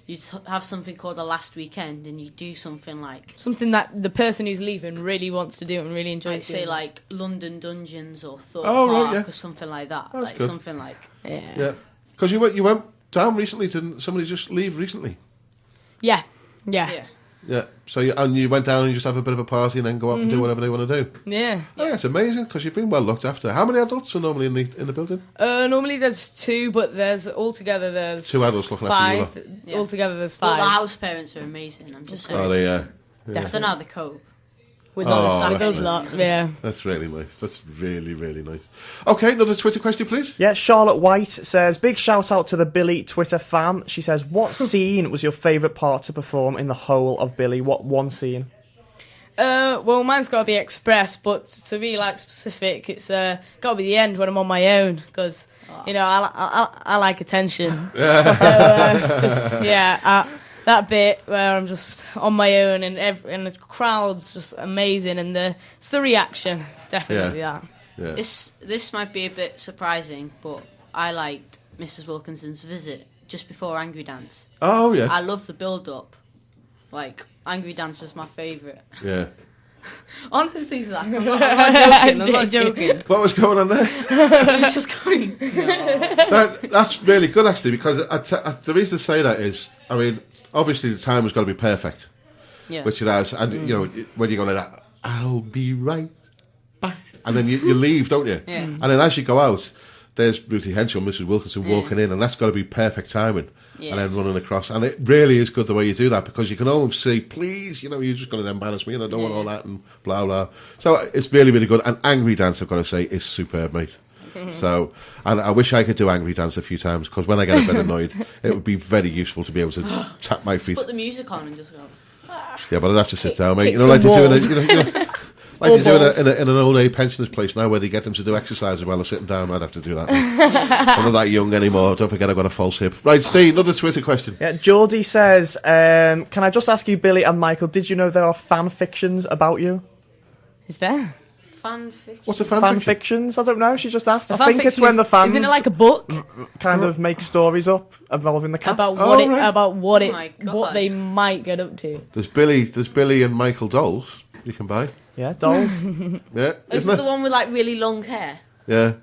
you have something called a last weekend, and you do something that the person who's leaving really wants to do and really enjoys. Say London Dungeons or Thorpe Park or something like that. That's good. Something like yeah. Because you went down recently. Didn't somebody just leave recently? Yeah. So you went down and you just have a bit of a party and then go up and do whatever they want to do. Yeah. Oh, yeah, it's amazing because you've been well looked after. How many adults are normally in the building? Normally there's 2, but there's 2 adults looking 5. After you. Yeah. Altogether there's 5. Well, the house parents are amazing. I'm just saying. Oh, they I don't know how they cope. With those lot, yeah. That's really nice. That's really, really nice. Okay, another Twitter question, please. Yeah, Charlotte White says, big shout out to the Billy Twitter fam. She says, what scene was your favourite part to perform in the whole of Billy? What one scene? Well, mine's got to be Express, but to be specific, it's got to be the end when I'm on my own, because I like attention. So it's just that bit where I'm just on my own and the crowd's just amazing, and it's the reaction. It's definitely that. Yeah. This might be a bit surprising, but I liked Mrs. Wilkinson's visit just before Angry Dance. Oh yeah. I love the build up. Angry Dance was my favourite. Yeah. Honestly, Zach, I'm not joking. What was going on there? It's just going. No. That's really good, actually, because the reason to say that is, obviously the time has got to be perfect, which it has, and when you're going to I'll be right back, and then you leave, don't you? Yeah. And then as you go out, there's Ruthie Henshaw, Mrs. Wilkinson walking in, and that's got to be perfect timing. Yes. And then running across, and it really is good the way you do that, because you can always see, please, you're just going to embarrass me, and I don't want all that, and blah blah. So it's really, really good. And Angry Dance, I've got to say, is superb, mate. So, and I wish I could do Angry Dance a few times, because when I get a bit annoyed, it would be very useful to be able to tap my feet. Put the music on and just go. Yeah, but I'd have to sit down, mate. Like they do in an old age pensioners place now, where they get them to do exercises while they're sitting down. I'd have to do that. I'm not that young anymore. Don't forget I've got a false hip. Right, Steve, another Twitter question. Yeah, Geordie says, can I just ask you, Billy and Michael, did you know there are fan fictions about you? Is there? Fan fiction? What's a fan fiction? Fictions? I don't know. She just asked. A I fan think it's fiction when the fans... Isn't it like a book? Kind of make stories up involving the cast. About what God. they might get up to. There's Billy and Michael dolls you can buy. Yeah, dolls. Yeah, Is it the one with like really long hair? Yeah.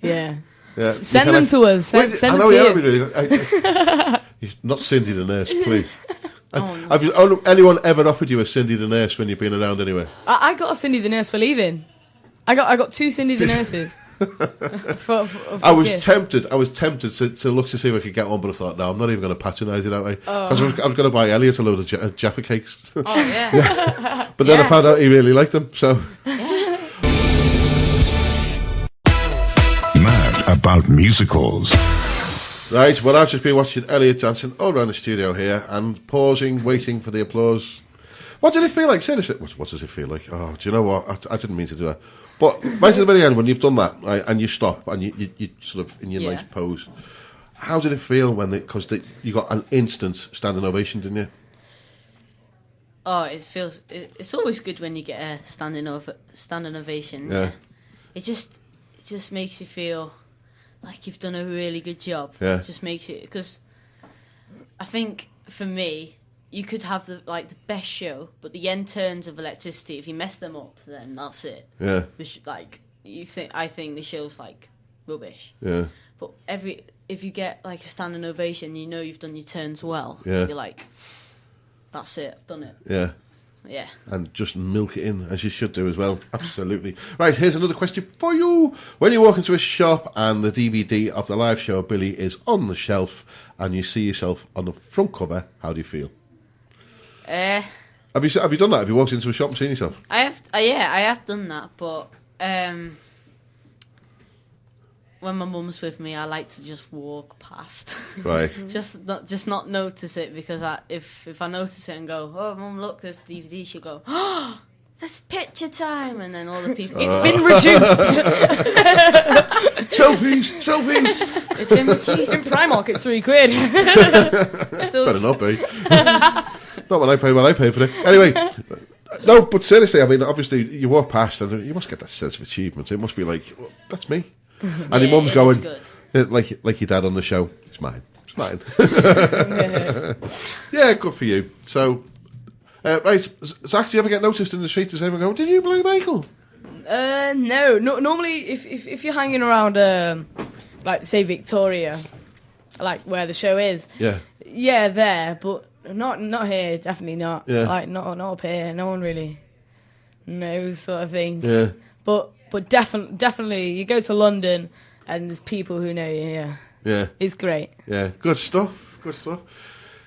Yeah. Yeah. Send them to us. Send I them know, to yeah, us. that'd be really good. Not Cindy the nurse, please. Have anyone ever offered you a Cindy the nurse when you've been around anywhere? I got a Cindy the nurse for leaving. I got 2 Cindy the nurses. I was tempted to look to see if I could get one, but I thought, no, I'm not even going to patronise it that way. Because I was going to buy Elliott a load of Jaffa cakes. Oh, yeah. But then I found out he really liked them, so... Mad about musicals. Right, well, I've just been watching Elliott dancing all around the studio here and pausing, waiting for the applause. What did it feel like? Seriously, what does it feel like? Oh, do you know what? I didn't mean to do that. But right at the very end, when you've done that, right, and you stop and you sort of in your nice pose, how did it feel because you got an instant standing ovation, didn't you? Oh, it's always good when you get a standing ovation. Yeah. It just makes you feel like you've done a really good job. Yeah. It just makes you, because I think for me, you could have the best show, but the end turns of electricity, if you mess them up, then that's it. Yeah. I think the show's like rubbish. Yeah. But if you get like a standing ovation, you know you've done your turns well. Yeah. You're like, that's it, I've done it. Yeah. Yeah. And just milk it in, as you should do as well. Absolutely. Right, here's another question for you. When you walk into a shop and the DVD of the live show, Billy, is on the shelf and you see yourself on the front cover, how do you feel? Have you done that? Have you walked into a shop and seen yourself? I have. I have done that, but when my mum's with me, I like to just walk past. Right. just not notice it, because if I notice it and go, oh, Mum, look, there's DVD, she'll go, oh, there's picture time, and then all the people, it's been reduced. Selfies. It's been reduced. In Primark, it's £3. Better not be. Not when I pay for it. Anyway, no, but seriously, I mean, obviously, you walk past and you must get that sense of achievement. It must be like, well, that's me. And your mum's going, like your dad on the show, it's mine. It's mine. Yeah, good for you. So, right, Zach, do you ever get noticed in the street? Does anyone go, did you play Michael? No. Normally, if you're hanging around, like, say, Victoria, like, where the show is. Yeah, there, but not here, definitely not. Yeah. Like, not up here. No one really knows, sort of thing. Yeah. But definitely, you go to London and there's people who know you. Yeah. Yeah. It's great. Yeah. Good stuff.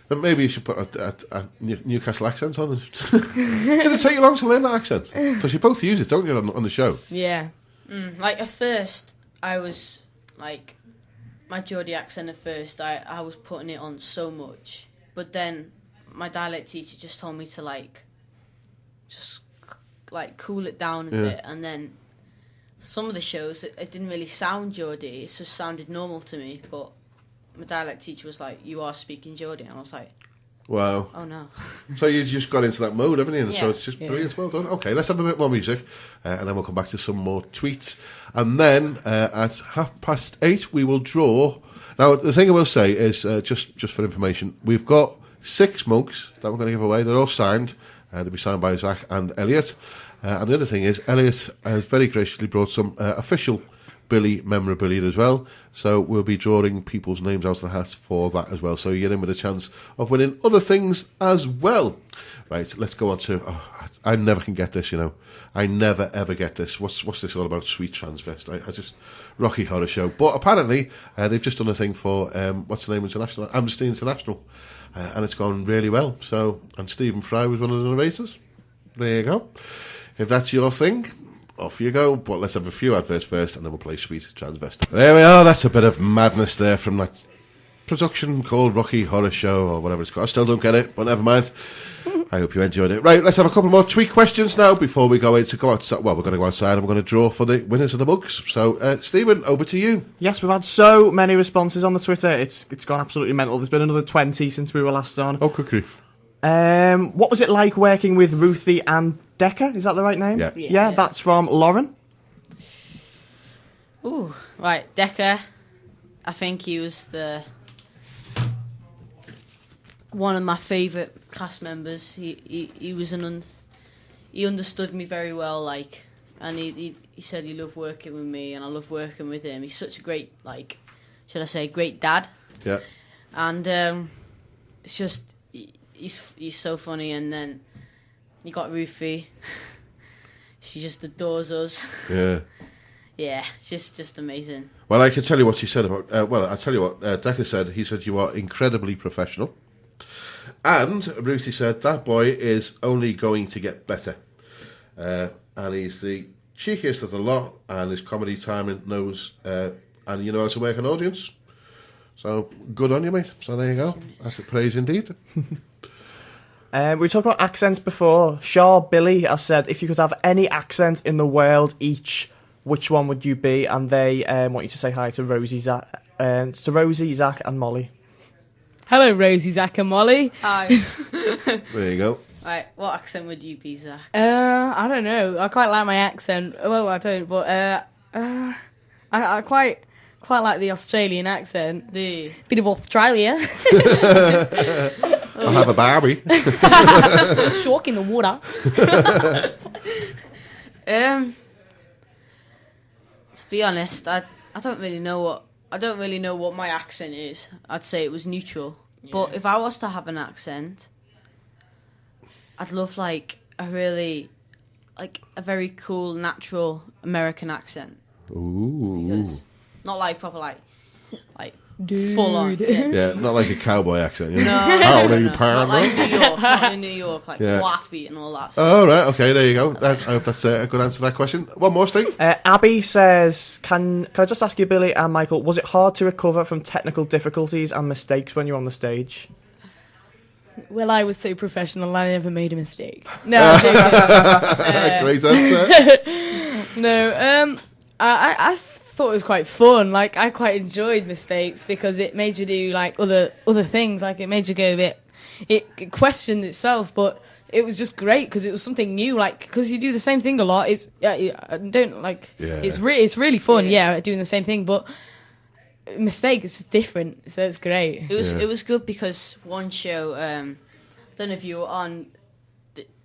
And maybe you should put a Newcastle accent on it. Did it take you long to learn that accent? Because you both use it, don't you, on the show? Yeah. Like, at first, I was, like, my Geordie accent at first, I was putting it on so much. But then my dialect teacher just told me to, like, just, like, cool it down a bit. And then some of the shows, it didn't really sound Geordie. It just sounded normal to me. But my dialect teacher was like, you are speaking Geordie. And I was like, wow. Oh, no. So you just got into that mode, haven't you? And yeah. so it's just brilliant. Well done. Okay, let's have a bit more music. And then we'll come back to some more tweets. And then at 8:30, we will draw... Now, the thing I will say is, just for information, we've got 6 mugs that we're going to give away. They're all signed. They'll be signed by Zach and Elliott. And the other thing is, Elliott has very graciously brought some official Billy memorabilia as well. So we'll be drawing people's names out of the hat for that as well. So you're in with a chance of winning other things as well. Right, let's go on to... I never can get this, you know. I never ever get this. What's this all about? Sweet transvestite. I just Rocky Horror Show. But apparently they've just done a thing for what's the name? International Amnesty International, and it's gone really well. So, and Stephen Fry was one of the narrators. There you go. If that's your thing, off you go. But let's have a few adverts first, and then we'll play Sweet Transvestite. There we are. That's a bit of madness there from that production called Rocky Horror Show or whatever it's called. I still don't get it, but never mind. I hope you enjoyed it. Right, let's have a couple more tweet questions now before we go outside. Well, we're going to go outside and we're going to draw for the winners of the mugs. So, Stephen, over to you. Yes, we've had so many responses on the Twitter. It's gone absolutely mental. There's been another 20 since we were last on. Oh, good grief. What was it like working with Ruthie and Decca? Is that the right name? Yeah, that's from Lauren. Ooh, right, Decca. I think he was one of my favourite cast members. He was he understood me very well, like, and he said he loved working with me, and I love working with him. He's such a great, like, should I say, great dad. Yeah. And it's just he's so funny. And then you got Ruthie. She just adores us. Yeah. Yeah, it's just amazing. Well, I can tell you what she said about. I'll tell you what Decca said. He said you are incredibly professional. And Ruthie said, that boy is only going to get better. And he's the cheekiest of the lot, and his comedy timing knows, and you know how to work an audience. So, good on you, mate. So there you go. That's a praise indeed. We talked about accents before. Shaw Billy has said, if you could have any accent in the world each, which one would you be? And they want you to say hi to Rosie, Zach, Zach, and Molly. Hello, Rosie, Zach, and Molly. Hi. There you go. Right, what accent would you be, Zach? I don't know. I quite like my accent. Well, I don't, but I quite like the Australian accent. The bit of Australia. I'll have a Barbie. Shark in the water. To be honest, I don't really know what my accent is. I'd say it was neutral. Yeah. But if I was to have an accent, I'd love like a very cool, natural American accent. Ooh. Because not like proper like full on. Yeah, not like a cowboy accent. Yeah? No. Not like New York, not in New York, like waffy and all that stuff. Oh, right, okay, there you go. I hope that's a good answer to that question. One more, Steve. Abby says, can I just ask you, Billy and Michael, was it hard to recover from technical difficulties and mistakes when you're on the stage? Well, I was so professional, I never made a mistake. No, I'm joking. Great answer. No, I thought it was quite fun. Like, I quite enjoyed mistakes because it made you do like other things. Like, it made you go a bit. It questioned itself, but it was just great because it was something new. Like, because you do the same thing a lot. It's It's really fun. Yeah, doing the same thing, but mistake is just different. So it's great. It was good because one show. I don't know if you were on.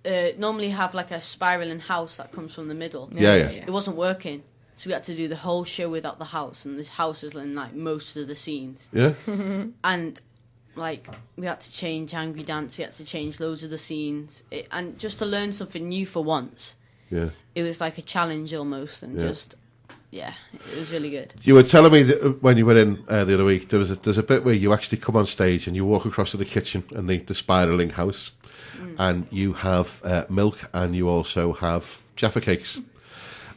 Normally have like a spiraling house that comes from the middle. Yeah. It wasn't working. So we had to do the whole show without the house, and the house is in like most of the scenes. Yeah. And like we had to change Angry Dance, we had to change loads of the scenes, and just to learn something new for once. Yeah. It was like a challenge almost, and it was really good. You were telling me that when you were in the other week, there's a bit where you actually come on stage and you walk across to the kitchen and the spiralling house, and you have milk and you also have Jaffa cakes.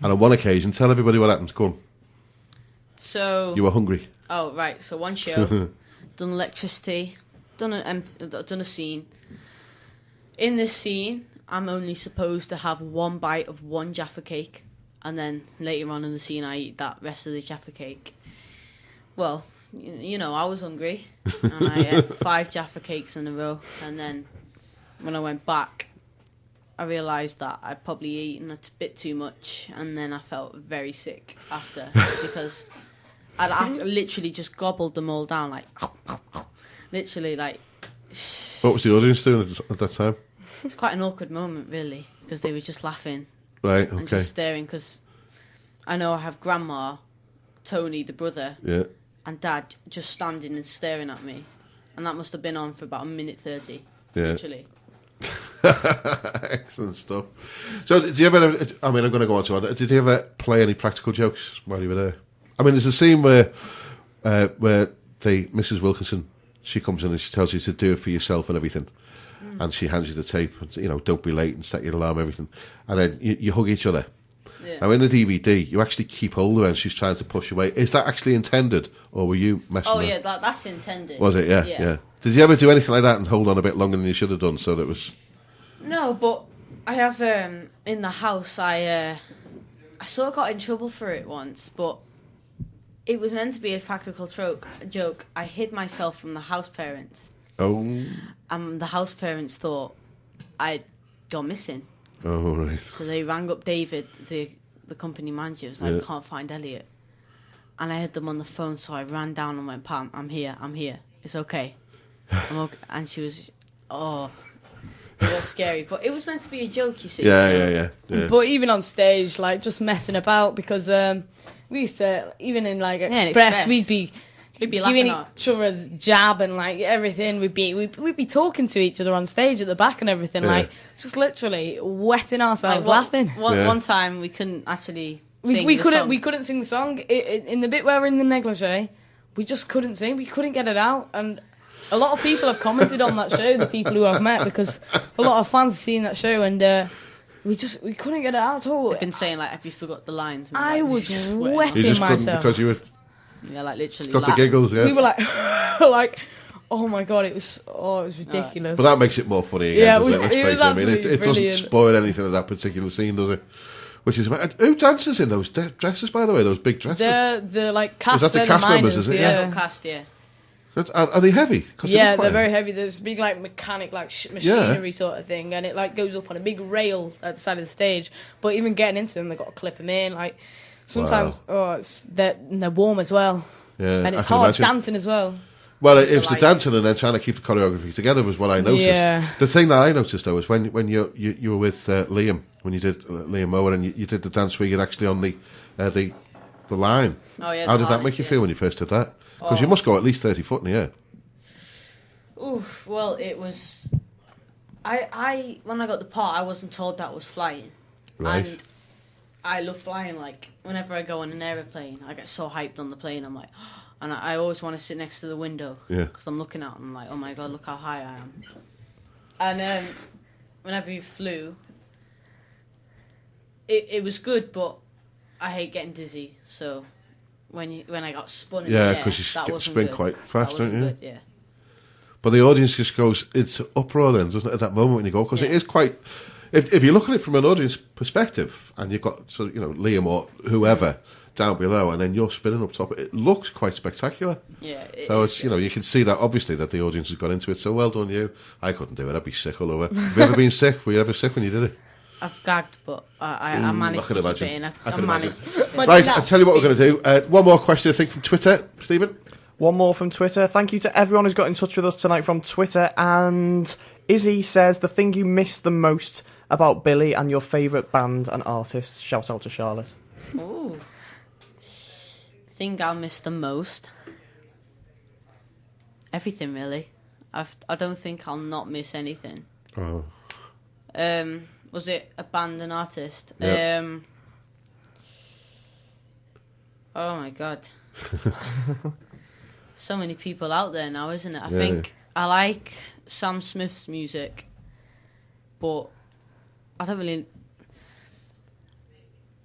And on one occasion, tell everybody what happened. Go on. So you were hungry. Oh right. So one show, done electricity, done a scene. In this scene, I'm only supposed to have one bite of one Jaffa cake, and then later on in the scene, I eat that rest of the Jaffa cake. Well, you know, I was hungry, and I ate 5 Jaffa cakes in a row, and then when I went back, I realised that I'd probably eaten a bit too much, and then I felt very sick after because I'd literally just gobbled them all down, like literally, like. What was the audience doing at that time? It's quite an awkward moment, really, because they were just laughing, right? Okay. And just staring. Because I know I have Grandma, Tony, the brother, and Dad just standing and staring at me, and that must have been on for about 1:30, literally. Excellent stuff. So, did you ever? I mean, I'm going to go on to it. Did you ever play any practical jokes while you were there? I mean, there's a scene where the Mrs. Wilkinson, she comes in and she tells you to do it for yourself and everything, and she hands you the tape. And, don't be late and set your alarm, everything, and then you hug each other. Yeah. Now, in the DVD, you actually keep hold of her and she's trying to push away. Is that actually intended, or were you messing with her? Yeah, that's intended. Was it? Yeah. Did you ever do anything like that and hold on a bit longer than you should have done, so that it was... No, but I have, in the house, I sort of got in trouble for it once, but it was meant to be a practical joke. I hid myself from the house parents. Oh. And the house parents thought I'd gone missing. Oh, right. So they rang up David, the company manager, was like, can't find Elliot. And I had them on the phone, so I ran down and went, Pam, I'm here. It's okay. I'm okay. And she was, it was scary. But it was meant to be a joke, you see. Yeah. But even on stage, like, just messing about, because we used to, even in, like, Express, we'd be giving each other a jab and like everything. We'd be talking to each other on stage at the back and everything, like just literally wetting ourselves laughing. One time we couldn't actually sing we couldn't sing the song in the bit where we're in the negligee. We just couldn't sing. We couldn't get it out, and a lot of people have commented on that show. The people who I've met, because a lot of fans have seen that show, and we couldn't get it out at all. They've been saying like, have you forgot the lines? I was wetting myself because you were. Yeah, like literally. Got the giggles, yeah. We were like, oh my god, it was ridiculous. But that makes it more funny again, doesn't it? Let's face it. I mean, it doesn't spoil anything of that particular scene, does it? Which is who dances in those dresses, by the way? Those big dresses. The like cast. Is that the cast members? Is it? Yeah, cast. Yeah. Are they heavy? Yeah, they're very heavy. There's a big like mechanic like machinery sort of thing, and it like goes up on a big rail at the side of the stage. But even getting into them, they've got to clip them in like. Sometimes, they're warm as well. Yeah, and it's hard dancing as well. Well, it was the dancing and then trying to keep the choreography together was what I noticed. Yeah. The thing that I noticed, though, was when you were with Liam, when you did Liam Mower, and you did the dance where you're actually on the line. Oh, yeah. How did that make you feel when you first did that? Because you must go at least 30 foot in the air. Oof, well, it was... I when I got the part, I wasn't told that was flying. Right. And I love flying, like, whenever I go on an aeroplane, I get so hyped on the plane, I'm like, and I always want to sit next to the window, because I'm looking out, and I'm like, oh my god, look how high I am. And whenever you flew, it was good, but I hate getting dizzy, so when I got spun in the air, because you spin good. Quite fast, don't you? Good, yeah. But the audience just goes, it's uproar then, doesn't it, at that moment when you go, because it is quite... If you look at it from an audience perspective, and you've got Liam or whoever down below, and then you're spinning up top, it looks quite spectacular. Yeah. So it's you can see that obviously that the audience has got into it. So well done you. I couldn't do it. I'd be sick all over. Have you ever been sick? Were you ever sick when you did it? I've gagged, but I managed to keep it in. I managed. Right, I'll tell you what we're going to do. One more question, I think, from Twitter, Stephen. One more from Twitter. Thank you to everyone who's got in touch with us tonight from Twitter. And Izzy says the thing you miss the most about Billy and your favourite band and artists. Shout out to Charlotte. Ooh. Thing I miss the most? Everything, really. I don't think I'll not miss anything. Oh. Was it a band and artist? Yep. Oh my god. So many people out there now, isn't it? I think I like Sam Smith's music, but I'm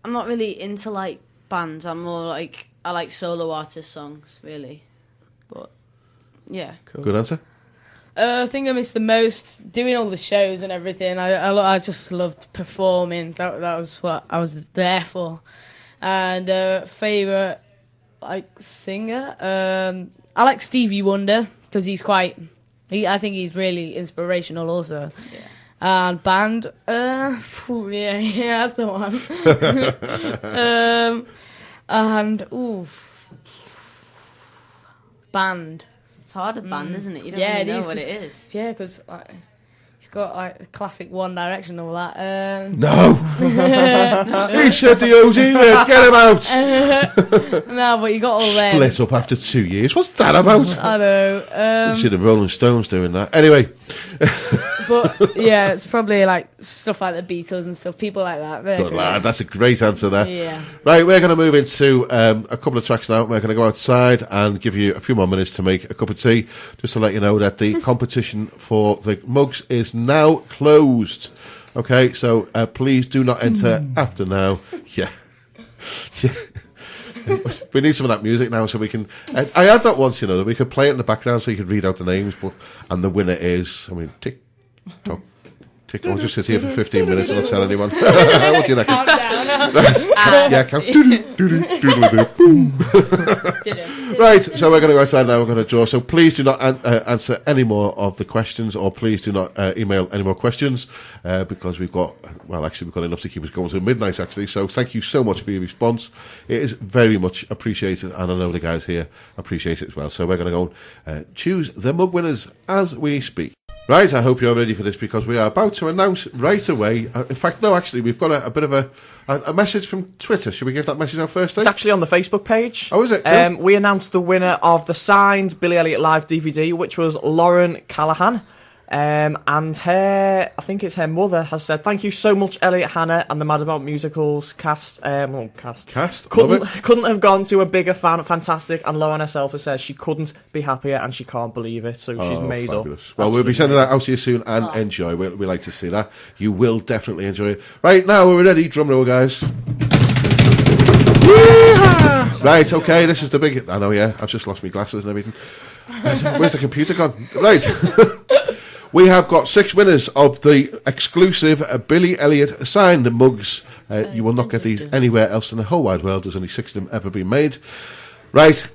not really into like bands. I'm more like I like solo artist songs, really. But yeah, cool. Good answer. I think I miss the most doing all the shows and everything. I just loved performing. That was what I was there for. And favourite like singer, I like Stevie Wonder because he's I think he's really inspirational also. Yeah. And band, that's the one. Band. It's hard, a band, isn't it? You don't really know what it is. Yeah, because you've got like the classic One Direction and all that. No! He said the OG, get him out! No, but you got all them. Split up after 2 years. What's that about? I know. You see the Rolling Stones doing that. Anyway. But yeah, it's probably like stuff like the Beatles and stuff, people like that. Good lad, that's a great answer there. Yeah. Right, we're going to move into a couple of tracks now. We're going to go outside and give you a few more minutes to make a cup of tea, just to let you know that the competition for the mugs is now closed. Okay, so please do not enter after now. Yeah. We need some of that music now so we can... I had that once, you know, that we could play it in the background so you could read out the names, and the winner is... I mean, tick, tock, tick. I'll just sit here for 15 minutes and not tell anyone. What do you reckon? Calm down. Yeah, count. Right, so we're going to go outside now. We're going to draw. So please do not answer any more of the questions, or please do not email any more questions, because we've got enough to keep us going till midnight, actually. So thank you so much for your response. It is very much appreciated, and I know the guys here appreciate it as well. So we're going to go and choose the mug winners as we speak. Right, I hope you're ready for this, because we are about to announce right away. In fact, no, actually, we've got a bit of a message from Twitter. Should we give that message out first? It's actually on the Facebook page. Oh, is it? Cool. We announced the winner of the signed Billy Elliot live DVD, which was Lauren Callahan. And her, I think it's her mother, has said, "Thank you so much, Elliot, Hanna, and the Mad About Musicals cast. Couldn't have gone to a bigger fan. Fantastic." And Lauren herself has said she couldn't be happier and she can't believe it. So she's made fabulous. up. Well, we'll be sending that out to you soon, and enjoy. We like to see that. You will definitely enjoy it. Right, now we're ready. Drum roll, guys. Right, okay, this is the big... I know, yeah, I've just lost my glasses and everything. Where's the computer gone? Right. We have got 6 winners of the exclusive Billy Elliot signed mugs. You will not get these anywhere else in the whole wide world. There's only 6 of them ever been made. Right,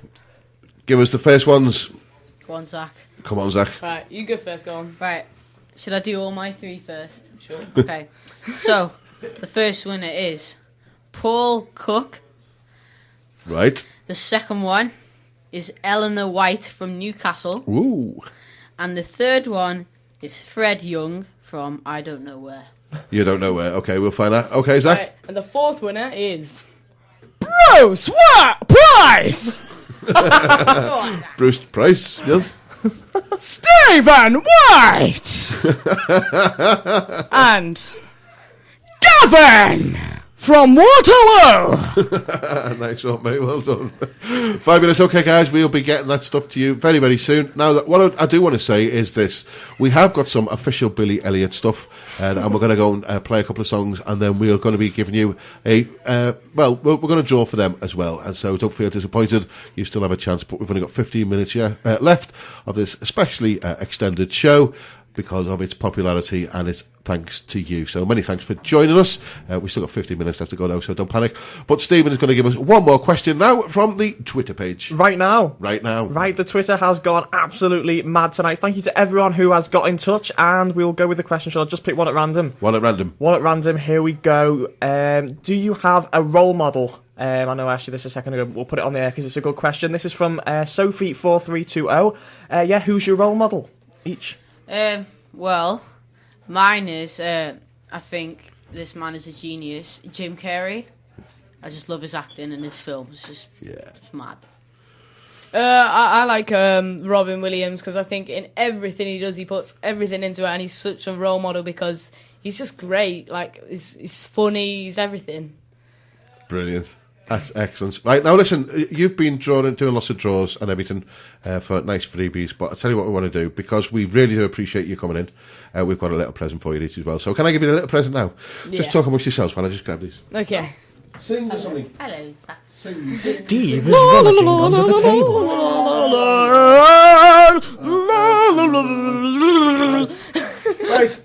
give us the first ones. Go on, Zach. Come on, Zach. Right, you go first, go on. Right, should I do all my 3 first? Sure. Okay, so the first winner is Paul Cook. Right. The second one is Eleanor White from Newcastle. Ooh. And the third one is Fred Young from I don't know where. You don't know where. Okay, we'll find out. Okay, Zach. Right, and the fourth winner is Bruce Price. Bruce Price, yes. Stephen White. And Gavin from Waterloo. Nice one, mate. Well done. Fabulous. Okay, guys, we'll be getting that stuff to you very, very soon. Now, what I do want to say is this. We have got some official Billy Elliot stuff, and we're going to go and play a couple of songs, and then we're going to be giving you we're going to draw for them as well. And so don't feel disappointed. You still have a chance, but we've only got 15 minutes left of this especially extended show, because of its popularity, and it's thanks to you. So many thanks for joining us. We've still got 15 minutes left to go now, so don't panic. But Stephen is going to give us one more question now from the Twitter page. Right now. Right, the Twitter has gone absolutely mad tonight. Thank you to everyone who has got in touch, and we'll go with the question. Shall I just pick one at random? One at random. Here we go. Do you have a role model? I know I asked you this a second ago, but we'll put it on the air because it's a good question. This is from Sophie4320. Who's your role model? Each. Well, mine is, I think this man is a genius, Jim Carrey. I just love his acting in his films. It's mad. I like Robin Williams, because I think in everything he does, he puts everything into it, and he's such a role model because he's just great. Like, he's funny, he's everything. Brilliant. That's excellent. Right, now listen, you've been doing lots of draws and everything for nice freebies, but I'll tell you what we want to do, because we really do appreciate you coming in. We've got a little present for you each as well. So can I give you a little present now? Yeah. Just talk amongst yourselves while I just grab these. Okay. Sing or something. Hello, Zach. Sing. Steve is rummaging under the table. Right,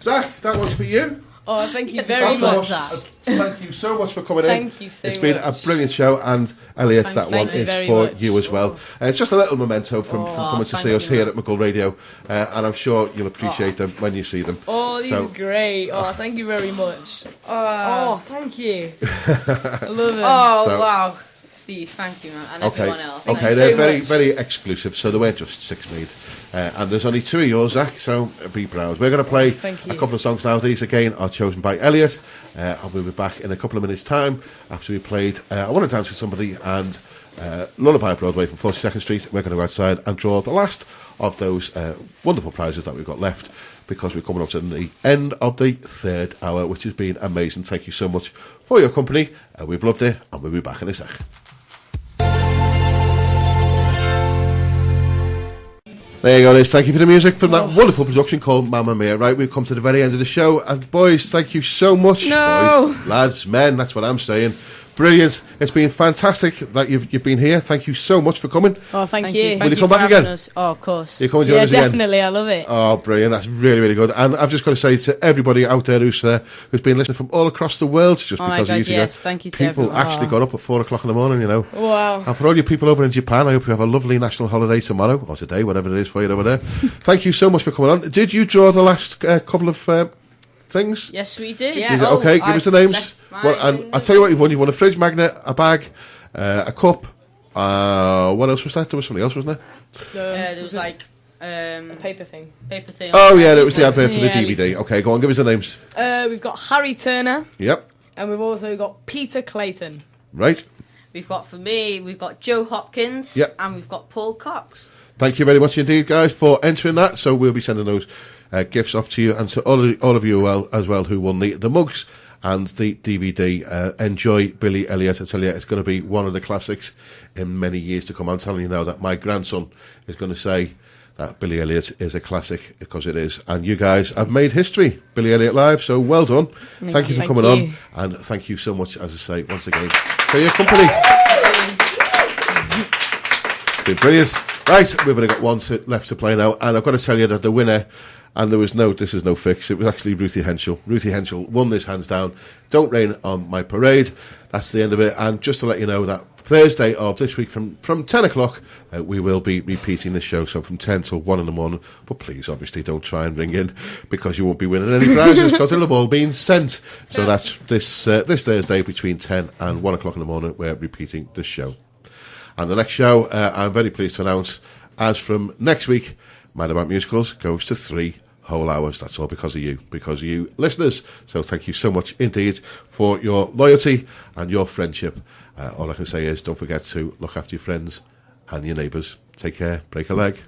Zach, that one's for you. Oh, thank you very much, Zach. Thank you so much for coming in. Thank you so much. It's been a brilliant show, and Elliot, that one is for you as well. It's just a little memento from coming to see us here at McGull Radio, and I'm sure you'll appreciate them when you see them. Oh, these are great. Oh, thank you very much. Oh, thank you. I love it. Oh, wow. Steve, thank you, man, and everyone else. Okay, they're very, very exclusive, so they weren't just 6 made. And there's only 2 of yours, Zach, so be proud. We're going to play a couple of songs now. These, again, are chosen by Elliot. And we'll be back in a couple of minutes' time after we played I Want to Dance With Somebody and Lullaby Broadway from 42nd Street. We're going to go outside and draw the last of those wonderful prizes that we've got left, because we're coming up to the end of the third hour, which has been amazing. Thank you so much for your company. We've loved it, and we'll be back in a sec. There you go, Liz. Thank you for the music from that wonderful production called Mamma Mia. Right, we've come to the very end of the show, and boys, thank you so much. No. Boys, lads, men, that's what I'm saying. Brilliant. It's been fantastic that you've been here. Thank you so much for coming. Oh, thank you. Will you come back again? Us. Oh, of course. You coming to join us again? Definitely. I love it. Oh, brilliant. That's really, really good. And I've just got to say to everybody out there who's been listening from all across the world, just because of you, thank you to people everyone. actually got up at 4 o'clock in the morning, you know. Wow. And for all you people over in Japan, I hope you have a lovely national holiday tomorrow, or today, whatever it is for you over there. Thank you so much for coming on. Did you draw the last couple of things? Yes, we did. Yeah. Okay, give us the names. Well, and I'll tell you what you've won. You won a fridge magnet, a bag, a cup. What else was that? There was something else, wasn't there? There was like a paper thing. Oh yeah, it was the advert for the DVD. Okay, go on, give us the names. We've got Harry Turner. Yep. And we've also got Peter Clayton. Right. We've got, for me, we've got Joe Hopkins. Yep. And we've got Paul Cox. Thank you very much indeed, guys, for entering that. So we'll be sending those gifts off to you, and to all of you as well who won the mugs and the DVD. Enjoy Billy Elliot. I tell you, it's going to be one of the classics in many years to come. I'm telling you now that my grandson is going to say that Billy Elliot is a classic, because it is. And you guys have made history, Billy Elliot Live, so well done. Thank you for coming on, and thank you so much, as I say, once again, for your company. It's been brilliant. Right, we've only got one left to play now, and I've got to tell you that the winner, and this is no fix, it was actually Ruthie Henschel. Ruthie Henschel won this hands down. Don't Rain on My Parade. That's the end of it. And just to let you know that Thursday of this week from 10 o'clock, we will be repeating this show. So from 10 till 1 in the morning. But please, obviously, don't try and ring in, because you won't be winning any prizes, because they'll have all been sent. So that's this Thursday between 10 and 1 o'clock in the morning. We're repeating this show. And the next show, I'm very pleased to announce, as from next week, Mad About Musicals goes to 3 whole hours. That's all because of you listeners. So thank you so much indeed for your loyalty and your friendship. All I can say is, don't forget to look after your friends and your neighbours. Take care. Break a leg.